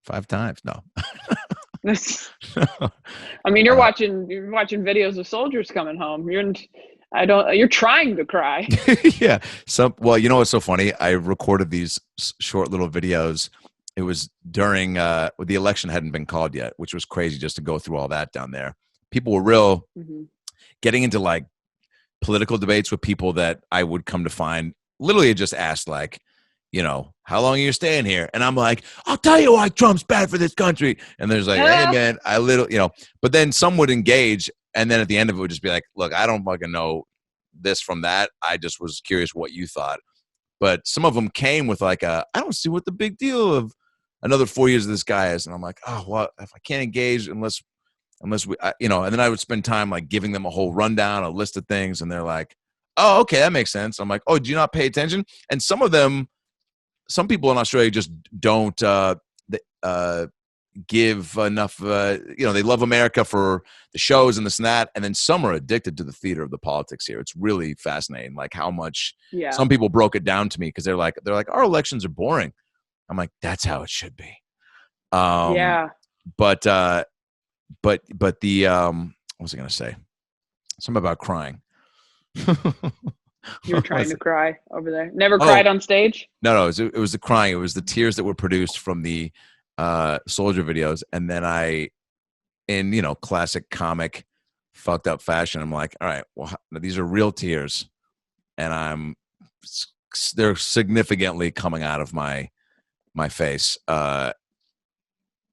5 times. No. I mean, you're watching videos of soldiers coming home. You're trying to cry. Yeah. Well, you know what's so funny? I recorded these short little videos. It was during the election hadn't been called yet, which was crazy just to go through all that down there. People were getting into like political debates with people that I would come to find literally just asked like, you know, how long are you staying here? And I'm like, I'll tell you why Trump's bad for this country. And there's like, hey man, but then some would engage. And then at the end of it would just be like, look, I don't fucking know this from that. I just was curious what you thought. But some of them came with like I don't see what the big deal of another 4 years of this guy is. And I'm like, oh, well, if I can't engage unless we, and then I would spend time like giving them a whole rundown, a list of things. And they're like, oh, okay, that makes sense. I'm like, oh, do you not pay attention? And some people in Australia just don't give enough, they love America for the shows and this and that. And then some are addicted to the theater of the politics here. It's really fascinating, like how much some people broke it down to me because they're like, our elections are boring. I'm like, that's how it should be. But the, what was I going to say? Something about crying. You were trying to cry over there. Never cried on stage? No, it was the crying. It was the tears that were produced from the soldier videos. And then in classic comic fucked up fashion, I'm like, all right, well, these are real tears. And they're significantly coming out of my face. And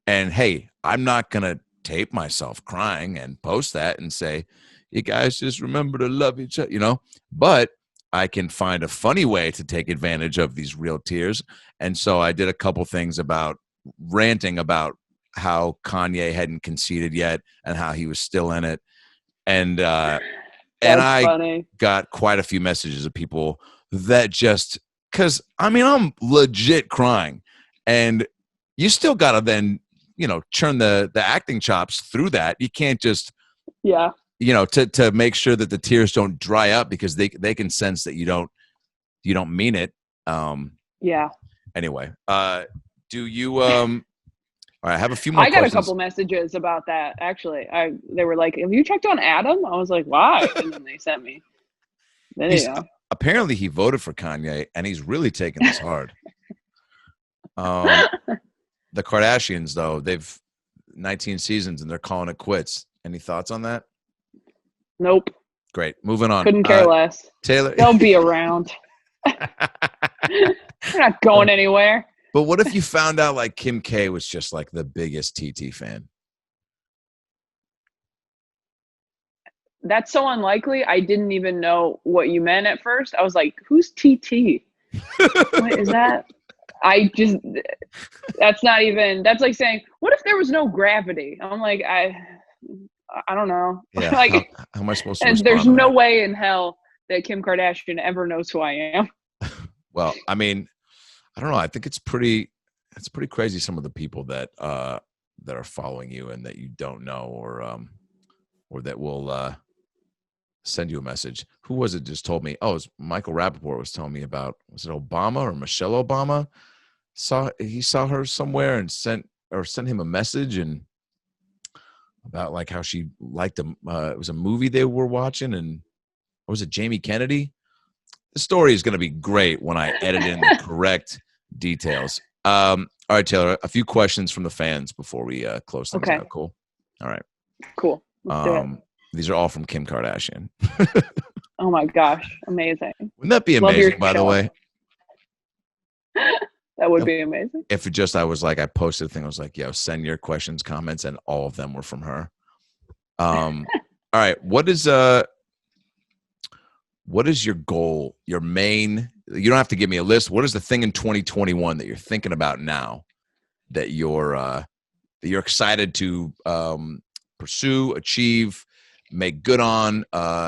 hey, I'm not going to tape myself crying and post that and say, you guys just remember to love each other, but I can find a funny way to take advantage of these real tears. And so I did a couple things about ranting about how Kanye hadn't conceded yet and how he was still in it. And I got quite a few messages of people that just, cause I'm legit crying, and you still got to then, churn the acting chops through that. You can't just, to make sure that the tears don't dry up because they can sense that you don't mean it. Anyway, do you all right, I have a few more questions. I got a couple messages about that actually. They were like, have you checked on Adam? I was like, why? And then they sent me video. Apparently he voted for Kanye and he's really taking this hard. The Kardashians though, they've 19 seasons and they're calling it quits. Any thoughts on that? Nope. Great. Moving on. Couldn't care less. Taylor. They'll be around. They're not going anywhere. But what if you found out like Kim K was just like the biggest TT fan? That's so unlikely. I didn't even know what you meant at first. I was like, who's TT? What is that? That's like saying, what if there was no gravity? I'm like, I don't know. Yeah, like, how am I supposed to and respond there's to no that? way in hell that Kim Kardashian ever knows who I am. Well, I don't know. I think it's pretty crazy. Some of the people that are following you and that you don't know, or that will send you a message. Who was it just told me? Oh, it was Michael Rappaport was telling me about, was it Obama or Michelle Obama? He saw her somewhere and sent him a message and about like how she liked him. It was a movie they were watching, and or was it Jamie Kennedy? The story is going to be great when I edit in the correct details. All right, Taylor, a few questions from the fans before we close things out. Cool. All right. Cool. Let's do it. These are all from Kim Kardashian. Oh my gosh. Amazing. Wouldn't that be amazing, by the way? That would be amazing. If I was like, I posted a thing, I was like, send your questions, comments, and all of them were from her. All right. What is your goal? Your main, you don't have to give me a list. What is the thing in 2021 that you're thinking about now that you're excited to pursue, achieve, make good on?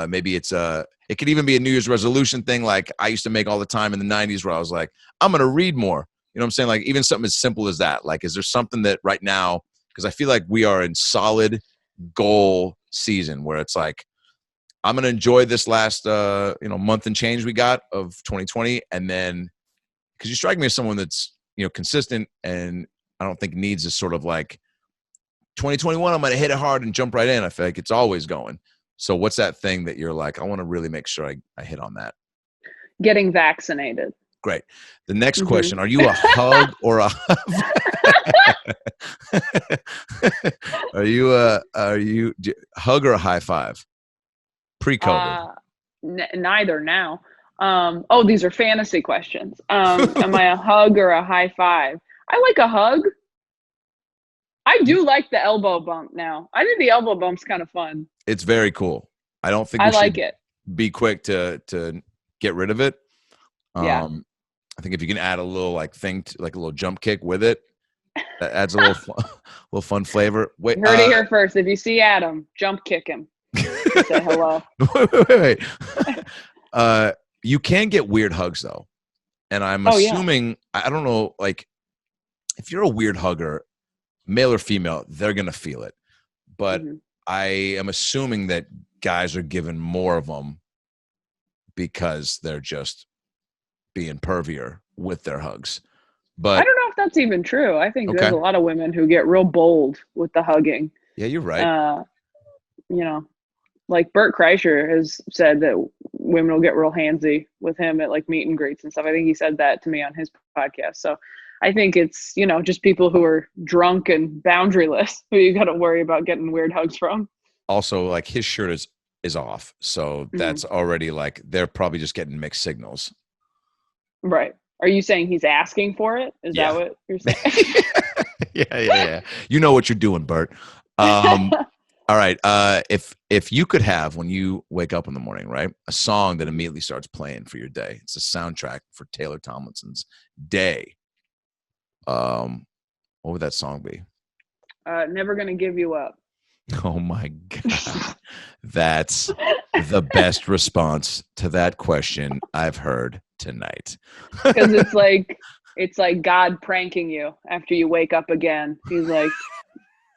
Maybe it could even be a New Year's resolution thing like I used to make all the time in the 90s where I was like, I'm going to read more. You know what I'm saying? Like even something as simple as that. Like, is there something that right now, because I feel like we are in solid goal season where it's like, I'm going to enjoy this last, month and change we got of 2020. And then, because you strike me as someone that's, consistent and I don't think needs this sort of like 2021, I'm going to hit it hard and jump right in. I feel like it's always going. So what's that thing that you're like, I want to really make sure I hit on that? Getting vaccinated. Great. The next question, are you a hug or a are you hug or a high five? Pre-COVID. Neither now. These are fantasy questions. Am I a hug or a high five? I like a hug. I do like the elbow bump now. I think the elbow bump's kind of fun. It's very cool. I don't think I we like should it. Be quick to get rid of it. Yeah. I think if you can add a little like a little jump kick with it, that adds a little fun flavor. Wait, you heard it here first. If you see Adam, jump kick him. Say hello. Wait. You can get weird hugs though, and I'm assuming I don't know, like if you're a weird hugger, male or female, they're gonna feel it. But I am assuming that guys are given more of them because they're just being pervier with their hugs. But I don't know if that's even true. I think there's a lot of women who get real bold with the hugging. Yeah, you're right. Like Bert Kreischer has said that women will get real handsy with him at like meet and greets and stuff. I think he said that to me on his podcast. So I think it's, just people who are drunk and boundaryless who you got to worry about getting weird hugs from. Also, like his shirt is off. So that's already like, they're probably just getting mixed signals. Right. Are you saying he's asking for it? Is that what you're saying? Yeah. You know what you're doing, Bert. All right. If you could have, when you wake up in the morning, right, a song that immediately starts playing for your day, it's a soundtrack for Taylor Tomlinson's day. What would that song be? Never Gonna Give You Up. Oh my God. That's the best response to that question I've heard tonight. Because it's like God pranking you after you wake up again. He's like,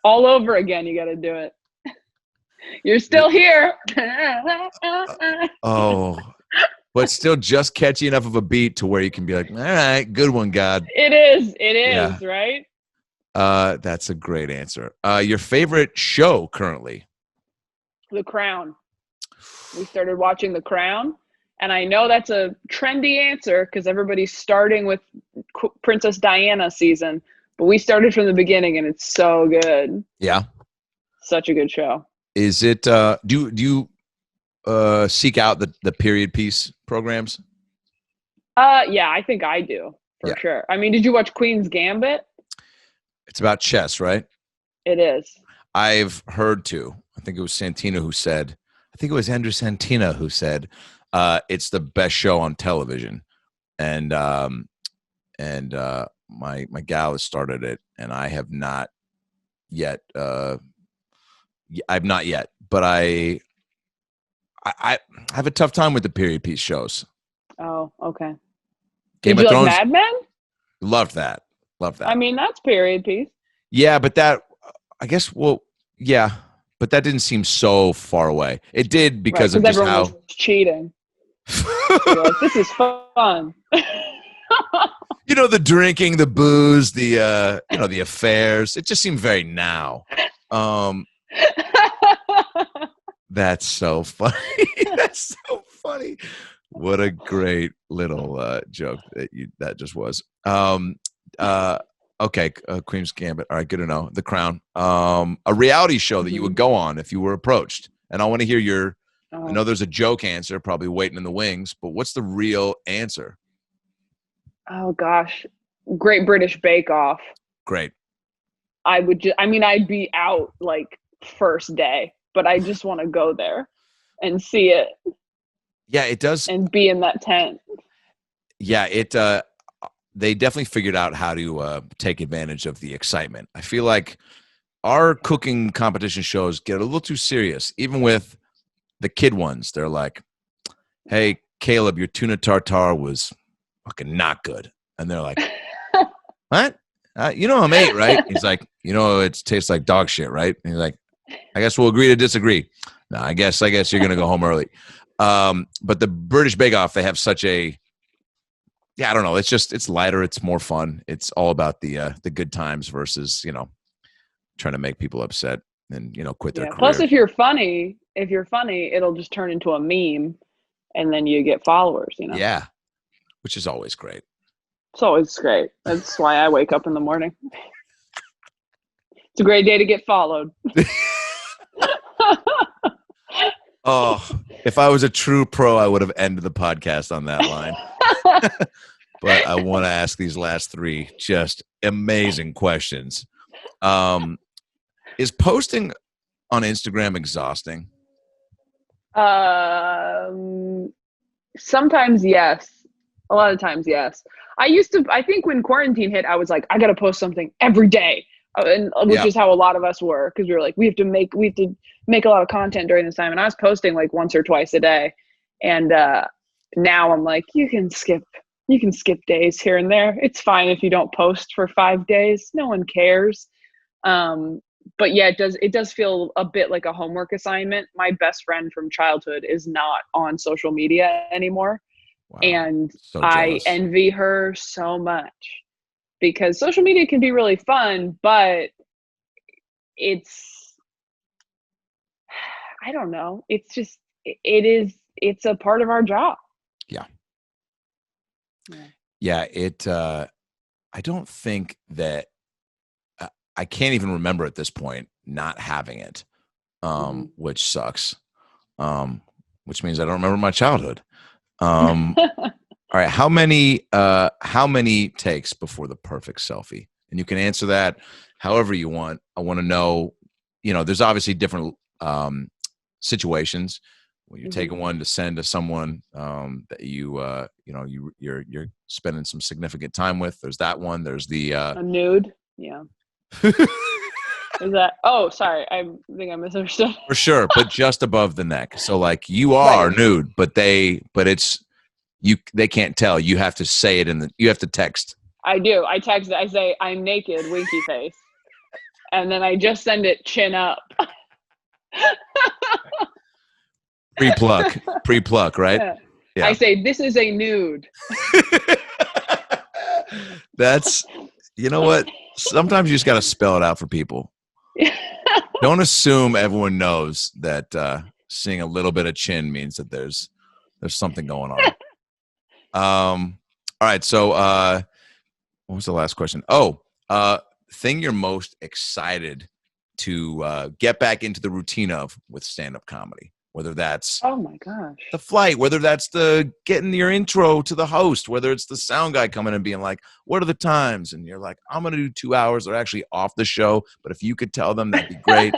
all over again, you got to do it. You're still here. But still just catchy enough of a beat to where you can be like, all right, good one, God. It is, right? That's a great answer. Your favorite show currently? The Crown. We started watching The Crown, and I know that's a trendy answer because everybody's starting with Princess Diana season, but we started from the beginning, and it's so good. Yeah. Such a good show. Is it, do you seek out the period piece programs? Yeah, I think I do, for sure. I mean, did you watch Queen's Gambit? It's about chess, right? It is. I've heard too. I think it was Santina who said, I think it was Andrew Santina who said, it's the best show on television. And my gal has started it, and I have not yet. I've not yet, but I have a tough time with the period piece shows. Oh, okay. Game of Thrones. Like Mad Men? Loved that. I mean, that's period piece. Yeah, but that, I guess, but that didn't seem so far away. It did because of just how was cheating. Like, this is fun. The drinking, the booze, the the affairs. It just seemed very now. That's so funny. That's so funny. What a great little joke that just was. Okay, Queen's Gambit. All right, good to know. The Crown. A reality show that you would go on if you were approached. And I want to hear your. I know there's a joke answer, probably waiting in the wings, but what's the real answer? Oh gosh, Great British Bake Off. Great. I'd be out like first day, but I just want to go there and see it. Yeah, it does. And be in that tent. Yeah, they definitely figured out how to take advantage of the excitement. I feel like our cooking competition shows get a little too serious, even with the kid ones. They're like, hey, Caleb, your tuna tartare was fucking not good. And they're like, what? I'm 8, right? He's like, it tastes like dog shit, right? And he's like, I guess we'll agree to disagree. No, I guess you're going to go home early. But the British Bake Off, they have such a, I don't know. It's lighter. It's more fun. It's all about the good times versus, trying to make people upset and, quit their career. Plus, if you're funny, it'll just turn into a meme, and then you get followers. Yeah, which is always great. It's always great. That's why I wake up in the morning. It's a great day to get followed. Oh, if I was a true pro, I would have ended the podcast on that line. But I want to ask these last three just amazing questions. Is posting on Instagram exhausting? Sometimes yes. A lot of times yes. I think when quarantine hit, I was like, I got to post something every day. Which is how a lot of us were, because we were like, we have to make a lot of content during this time. And I was posting like once or twice a day. And now I'm like, you can skip days here and there. It's fine if you don't post for 5 days. No one cares. But yeah, it does feel a bit like a homework assignment. My best friend from childhood is not on social media anymore. Wow. And so I envy her so much, because social media can be really fun, but I don't know. It's a part of our job. Yeah. Yeah. I don't think that, I can't even remember at this point not having it, which sucks. Which means I don't remember my childhood. All right. How many takes before the perfect selfie? And you can answer that however you want. I want to know, there's obviously different situations when you're taking one to send to someone that you're spending some significant time with. There's that one. There's the a nude. Yeah. Is that? Oh, sorry. I think I misunderstood. For sure, but just above the neck. So like you are nude, but they can't tell. You have to say it you have to text. I do. I text it. I say, I'm naked, winky face. And then I just send it chin up. Pre-pluck, right? Yeah. I say, this is a nude. That's, you know what? Sometimes you just got to spell it out for people. Don't assume everyone knows that seeing a little bit of chin means that there's something going on. All right. So what was the last question? Thing you're most excited to get back into the routine of with stand-up comedy, whether that's oh my gosh, the flight, whether that's the getting your intro to the host, whether it's the sound guy coming and being like, what are the times? And you're like, I'm going to do 2 hours. They're actually off the show, but if you could tell them, that'd be great.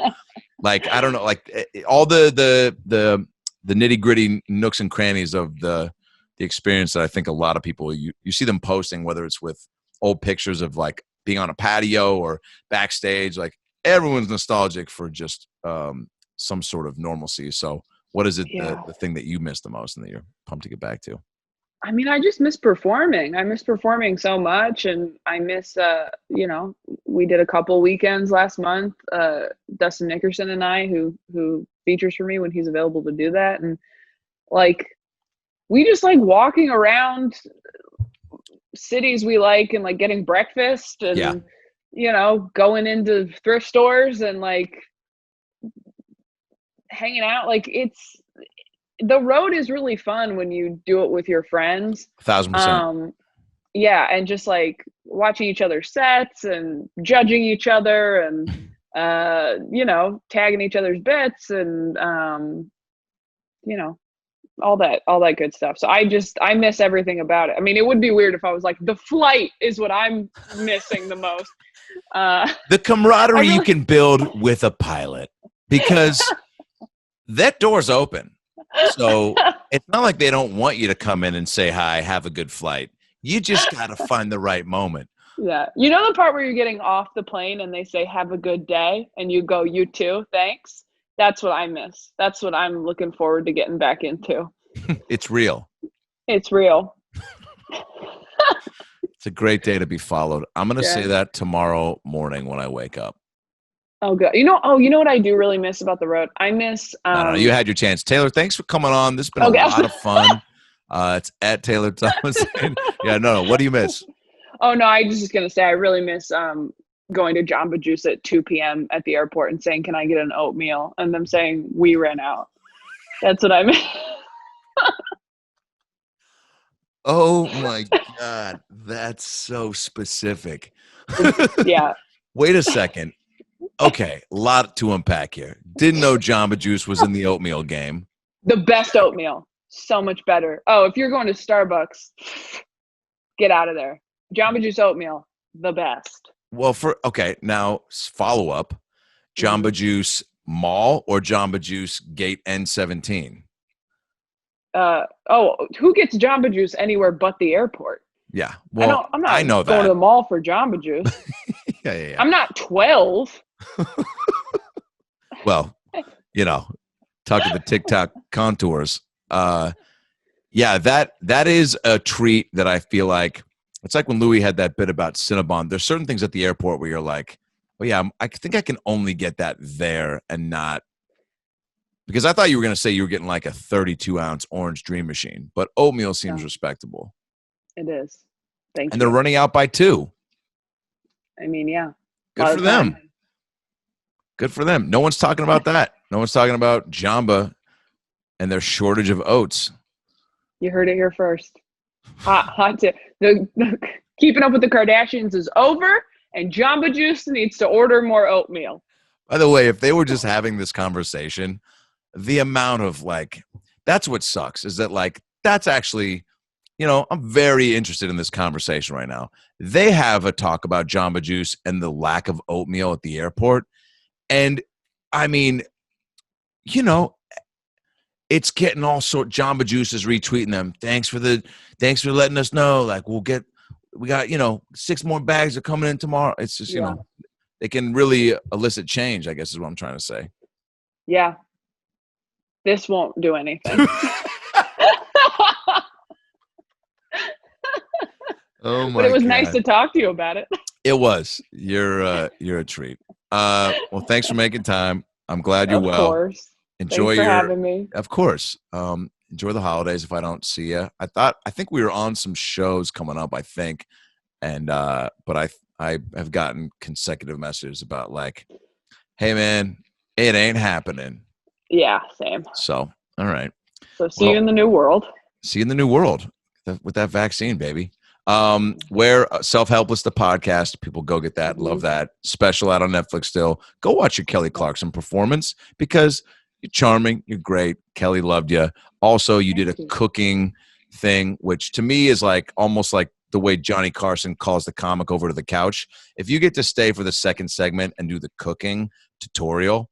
Like, I don't know, like all the nitty gritty nooks and crannies of the experience that I think a lot of people, you see them posting, whether it's with old pictures of like being on a patio or backstage, like everyone's nostalgic for just some sort of normalcy. So what is it, the thing that you miss the most and that you're pumped to get back to? I mean, I just miss performing. I miss performing so much. And I miss, we did a couple weekends last month, Dustin Nickerson and I, who features for me when he's available to do that. And like, we just like walking around cities we like and like getting breakfast and, going into thrift stores and like hanging out. Like the road is really fun when you do it with your friends. 1,000%. Yeah. And just like watching each other's sets and judging each other and, tagging each other's bits and, all that good stuff. So I miss everything about it. I mean, it would be weird if I was like, the flight is what I'm missing the most. The camaraderie you can build with a pilot, because that door's open. So it's not like they don't want you to come in and say hi, have a good flight. You just got to find the right moment. Yeah. You know the part where you're getting off the plane and they say, have a good day. And you go, you too, thanks. That's what I miss. That's what I'm looking forward to getting back into. It's real. It's real. It's a great day to be followed. I'm going to say that tomorrow morning when I wake up. Oh, good. You know what I do really miss about the road? I miss... No, you had your chance. Taylor, thanks for coming on. This has been a lot of fun. It's at Taylor Tomlinson. What do you miss? Oh, no, I was just going to say I really miss going to Jamba Juice at 2 p.m. at the airport and saying, "Can I get an oatmeal?" And them saying, "We ran out." That's what I meant. Oh my God, that's so specific. Yeah. Wait a second. Okay, a lot to unpack here. Didn't know Jamba Juice was in the oatmeal game. The best oatmeal. So much better. Oh, if you're going to Starbucks, get out of there. Jamba Juice oatmeal, the best. Well, now follow up. Jamba Juice Mall or Jamba Juice Gate N17? Who gets Jamba Juice anywhere but the airport? Yeah. Well, I'm not I know going that. to the mall for Jamba Juice. Yeah. I'm not 12. Well, talking the TikTok contours. Yeah, that is a treat that I feel like it's like when Louis had that bit about Cinnabon. There's certain things at the airport where you're like, "Oh yeah, I think I can only get that there and not." Because I thought you were going to say you were getting like a 32-ounce Orange Dream Machine, but oatmeal seems respectable. It is. Thank you. And they're running out by 2. I mean, yeah. Good for them. Good for them. No one's talking about that. No one's talking about Jamba and their shortage of oats. You heard it here first. Hot tip. The Keeping Up with the Kardashians is over, and Jamba Juice needs to order more oatmeal. By the way, if they were just having this conversation, the amount of that's what sucks is that that's actually, I'm very interested in this conversation right now. They have a talk about Jamba Juice and the lack of oatmeal at the airport. And I mean, it's getting all Jamba Juice is retweeting them. Thanks for letting us know. We got, 6 more bags are coming in tomorrow. It's just, they can really elicit change, I guess is what I'm trying to say. Yeah. This won't do anything. Oh my But it was God. nice to talk to you about it. It was. You're a treat. Well, thanks for making time. I'm glad you're well. Of course. Enjoy Thanks for having me. Of course. Enjoy the holidays if I don't see you. I think we were on some shows coming up, I think. And but I have gotten consecutive messages about hey man, it ain't happening. Yeah, same. So, all right. So see you in the new world. See you in the new world with that vaccine, baby. Where Self-Helpless, the podcast, people go get that. Love that. Special out on Netflix still. Go watch your Kelly Clarkson performance because you're charming. You're great. Kelly loved you. Also, you did a cooking thing, which to me is almost like the way Johnny Carson calls the comic over to the couch. If you get to stay for the second segment and do the cooking tutorial,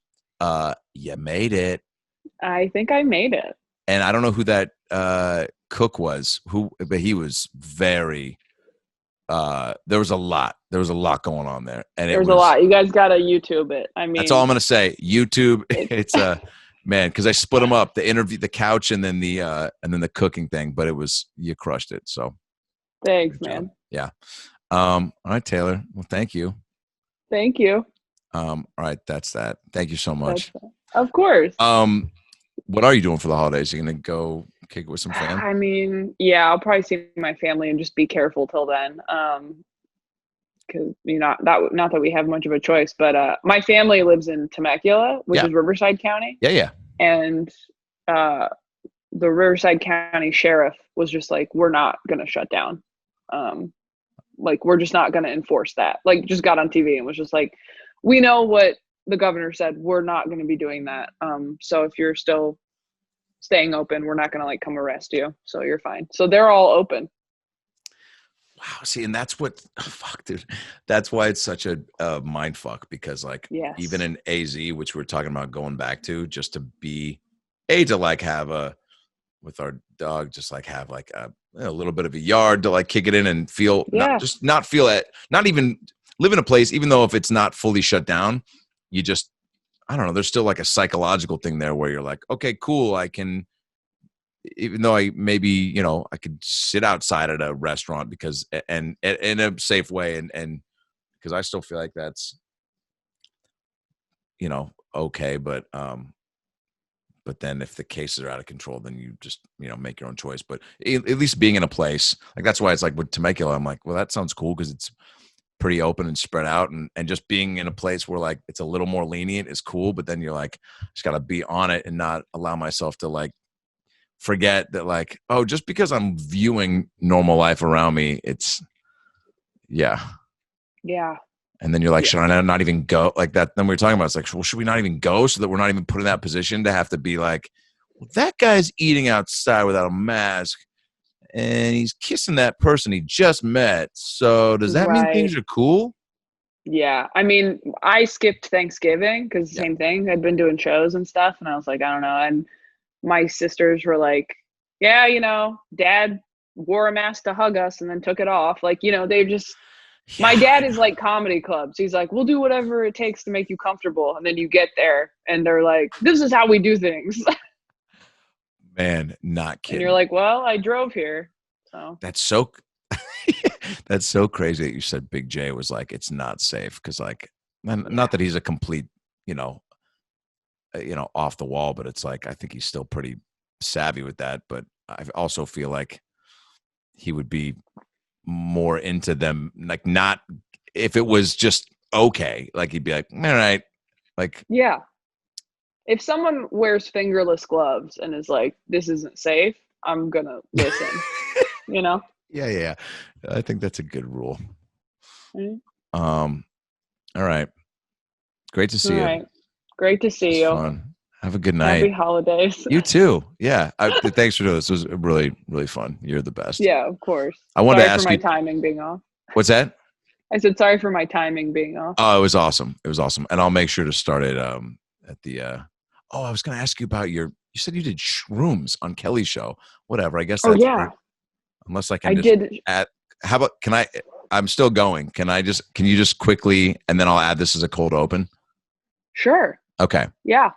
you made it. I think I made it. And I don't know who that cook was, but he was very there was a lot going on there, and there was a lot. You guys gotta YouTube it. I mean, that's all I'm gonna say. YouTube. It's man, because I split them up: the interview, the couch, and then the cooking thing. But you crushed it. So thanks, man. Yeah. All right, Taylor. Well, thank you. Thank you. All right, that's that. Thank you so much. Of course. What are you doing for the holidays? You gonna go kick it with some fam? I mean, yeah, I'll probably see my family and just be careful till then. Because not that we have much of a choice, but my family lives in Temecula, which is Riverside County. Yeah. And the Riverside County sheriff was just like, we're not gonna shut down. We're just not gonna enforce that. Just got on TV and was just like, we know what the governor said, we're not going to be doing that. So if you're still staying open, we're not going to come arrest you. So you're fine. So they're all open. Wow. See, and that's what, fuck, dude. That's why it's such a mind fuck because even in AZ, which we're talking about going back to, just to be have with our dog, just have a little bit of a yard to kick it in and feel, not even live in a place, even though if it's not fully shut down, you just, I don't know, there's still a psychological thing there where you're like, okay, cool. I can, even though I maybe, I could sit outside at a restaurant because, and in a safe way. And because I still feel like that's, okay. But then if the cases are out of control, then you just, make your own choice. But at least being in a place, that's why it's with Temecula, I'm like, well, that sounds cool because it's pretty open and spread out, and just being in a place where like it's a little more lenient is cool, but then you're like, just got to be on it and not allow myself to like forget that like, oh, just because I'm viewing normal life around me, it's yeah. And then you're like, should I not even go like that? Then we were talking about, it's like, well, should we not even go so that we're not even put in that position to have to be like, well, that guy's eating outside without a mask and he's kissing that person he just met. So does that mean things are cool? Yeah. I mean, I skipped Thanksgiving because same thing. I'd been doing shows and stuff, and I was like, I don't know. And my sisters were like, yeah, you know, Dad wore a mask to hug us and then took it off. Like, you know, they just, my dad is like comedy clubs. He's like, we'll do whatever it takes to make you comfortable. And then you get there and they're like, this is how we do things. Man, not kidding. And you're like, well, I drove here. So that's so that's so crazy that you said Big J was like, it's not safe. Cause like, not that he's a complete, off the wall, but it's like, I think he's still pretty savvy with that. But I also feel like he would be more into them, like not if it was just okay, like he'd be like, all right, like yeah. If someone wears fingerless gloves and is like, this isn't safe, I'm gonna listen. Yeah. I think that's a good rule. Mm-hmm. All right. Great to see you. Right. Great to see you. Fun. Have a good night. Happy holidays. You too. Yeah. Thanks for doing this. It was really, really fun. You're the best. Yeah, of course. I wanted to sorry ask for my you timing being off. What's that? I said sorry for my timing being off. Oh, it was awesome. And I'll make sure to start it at the I was gonna ask you about you said you did shrooms on Kelly's show. Whatever. I guess that's unless I can how about I'm still going. Can you just quickly, and then I'll add this as a cold open? Sure. Okay. Yeah.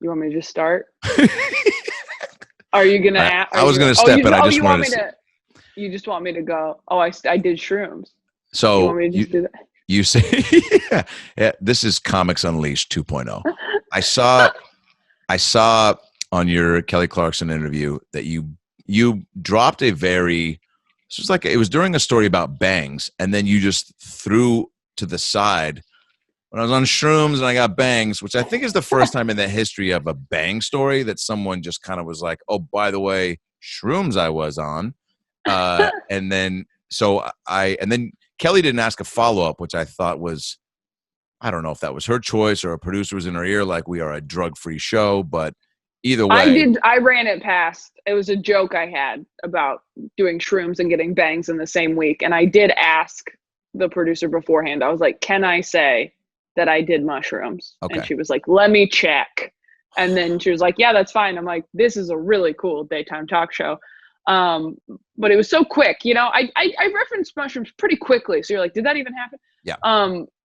You want me to just start? Are you gonna? I was gonna step in. I just wanted to. You just want me to go? Oh, I did shrooms. So you want me to just do that? You say, yeah. This is Comics Unleashed 2.0. I saw on your Kelly Clarkson interview that you dropped it was during a story about bangs, and then you just threw to the side. When I was on shrooms and I got bangs, which I think is the first time in the history of a bang story that someone just kind of was like, oh, by the way, shrooms I was on. And then Kelly didn't ask a follow-up, which I thought was, I don't know if that was her choice or a producer was in her ear, like we are a drug-free show, but either way. I ran it past. It was a joke I had about doing shrooms and getting bangs in the same week. And I did ask the producer beforehand. I was like, can I say that I did mushrooms? Okay. And she was like, let me check. And then she was like, yeah, that's fine. I'm like, this is a really cool daytime talk show. But it was so quick, I referenced mushrooms pretty quickly. So you're like, did that even happen? Yeah.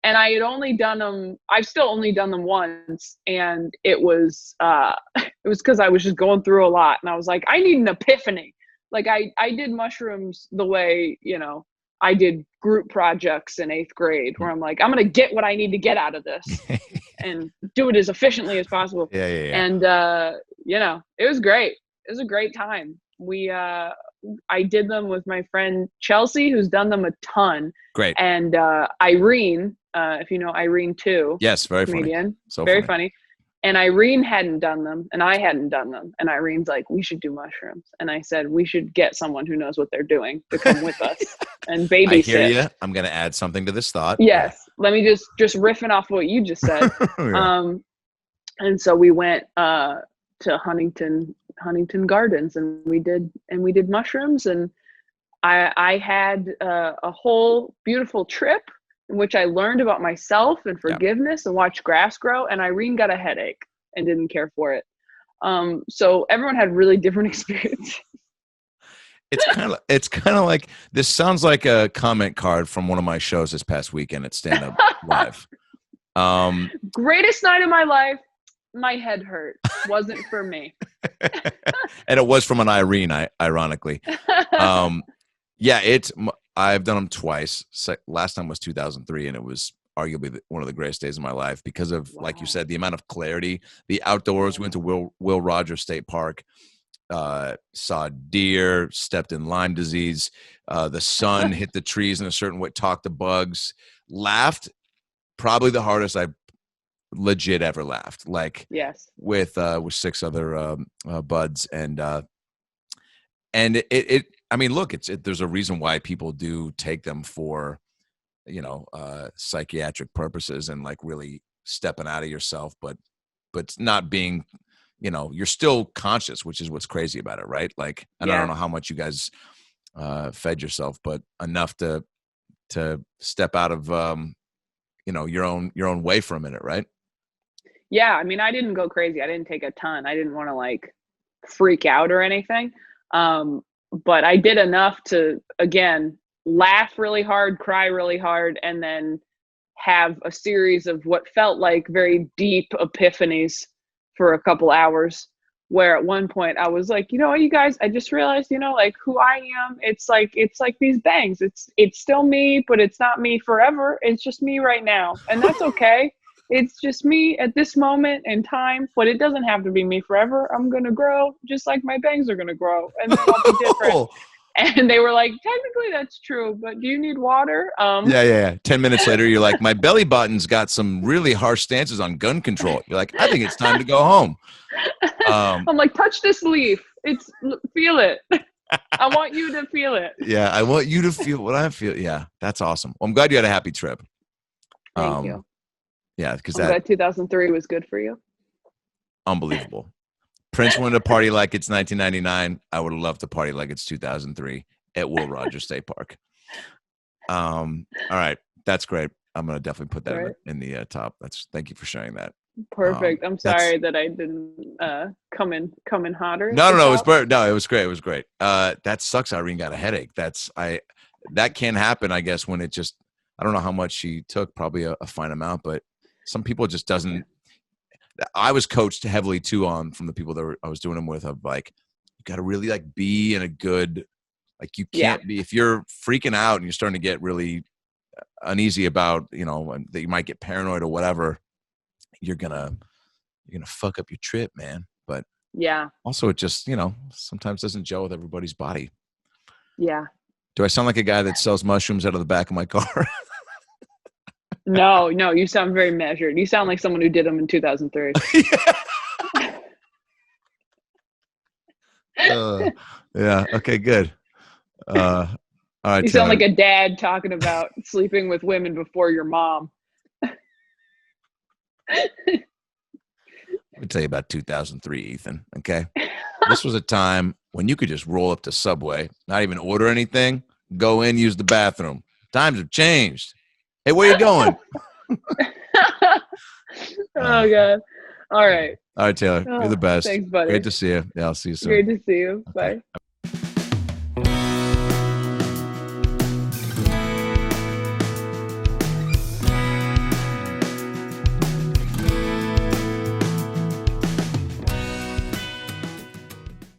And I had only done them. I've still only done them once. And it was because I was just going through a lot. And I was like, I need an epiphany. Like I did mushrooms the way, I did group projects in 8th grade where I'm like, I'm going to get what I need to get out of this and do it as efficiently as possible. Yeah. And, it was great. It was a great time. I did them with my friend Chelsea, who's done them a ton. Great. And Irene, if you know Irene too. Yes, very comedian, funny. So very funny. And Irene hadn't done them, and I hadn't done them. And Irene's like, we should do mushrooms. And I said, we should get someone who knows what they're doing to come with us and babysit. I hear you. I'm going to add something to this thought. Yes. Let me just riffing off what you just said. Yeah. And so we went to Huntington Gardens, and we did mushrooms, and I had a whole beautiful trip in which I learned about myself and forgiveness and watched grass grow, and Irene got a headache and didn't care for it. So everyone had really different experiences. It's kind of like, this sounds like a comment card from one of my shows this past weekend at Stand Up Live. Greatest night of my life. My head hurt. Wasn't for me. And it was from an Irene, ironically. I've done them twice. Last time was 2003, and it was arguably one of the greatest days of my life because of, like you said, the amount of clarity. The outdoors, we went to Will Rogers State Park, saw deer, stepped in Lyme disease. The sun hit the trees in a certain way, talked to bugs, laughed. Probably the hardest I've legit ever laughed. Like Yes. with 6 other buds, and it I mean, look, there's a reason why people do take them for, psychiatric purposes and like really stepping out of yourself, but not being, you're still conscious, which is what's crazy about it, right? Like, and I don't know how much you guys fed yourself, but enough to step out of your own way for a minute, right? Yeah, I mean, I didn't go crazy. I didn't take a ton. I didn't want to like freak out or anything. But I did enough to, again, laugh really hard, cry really hard, and then have a series of what felt like very deep epiphanies for a couple hours, where at one point I was like, you guys, I just realized, like who I am. It's like these bangs. It's still me, but it's not me forever. It's just me right now. And that's okay. It's just me at this moment in time, but it doesn't have to be me forever. I'm going to grow just like my bangs are going to grow, and then I'll be different. And they were like, technically that's true, but do you need water? Yeah. 10 minutes later, you're like, my belly button's got some really harsh stances on gun control. You're like, I think it's time to go home. I'm like, touch this leaf. Feel it. I want you to feel it. Yeah, I want you to feel what I feel. Yeah, that's awesome. Well, I'm glad you had a happy trip. Thank you. Yeah, because that 2003 was good for you. Unbelievable. Prince wanted to party like it's 1999. I would love to party like it's 2003 at Will Rogers State Park. All right, that's great. I'm gonna definitely put that in the top. Thank you for sharing that. Perfect. I'm sorry that I didn't come in hotter. No, it was perfect. No, it was great. It was great. That sucks. Irene got a headache. That can happen, I guess, when it just. I don't know how much she took. Probably a fine amount, but some people it just doesn't. I was coached heavily too from the people that I was doing them with, of like, you got to really like be in a good, like you can't be, if you're freaking out and you're starting to get really uneasy about, that you might get paranoid or whatever, you're gonna fuck up your trip, man. But also it just, sometimes doesn't gel with everybody's body. Yeah. Do I sound like a guy that sells mushrooms out of the back of my car? No, you sound very measured. You sound like someone who did them in 2003. Yeah. Okay, good. All right. You sound like a dad talking about sleeping with women before your mom. Let me tell you about 2003, Ethan. Okay. This was a time when you could just roll up to Subway, not even order anything, go in, use the bathroom. Times have changed. Hey, where you going? Oh, God. All right. All right, Taylor. You're the best. Thanks, buddy. Great to see you. Yeah, I'll see you soon. Great to see you. Okay. Bye.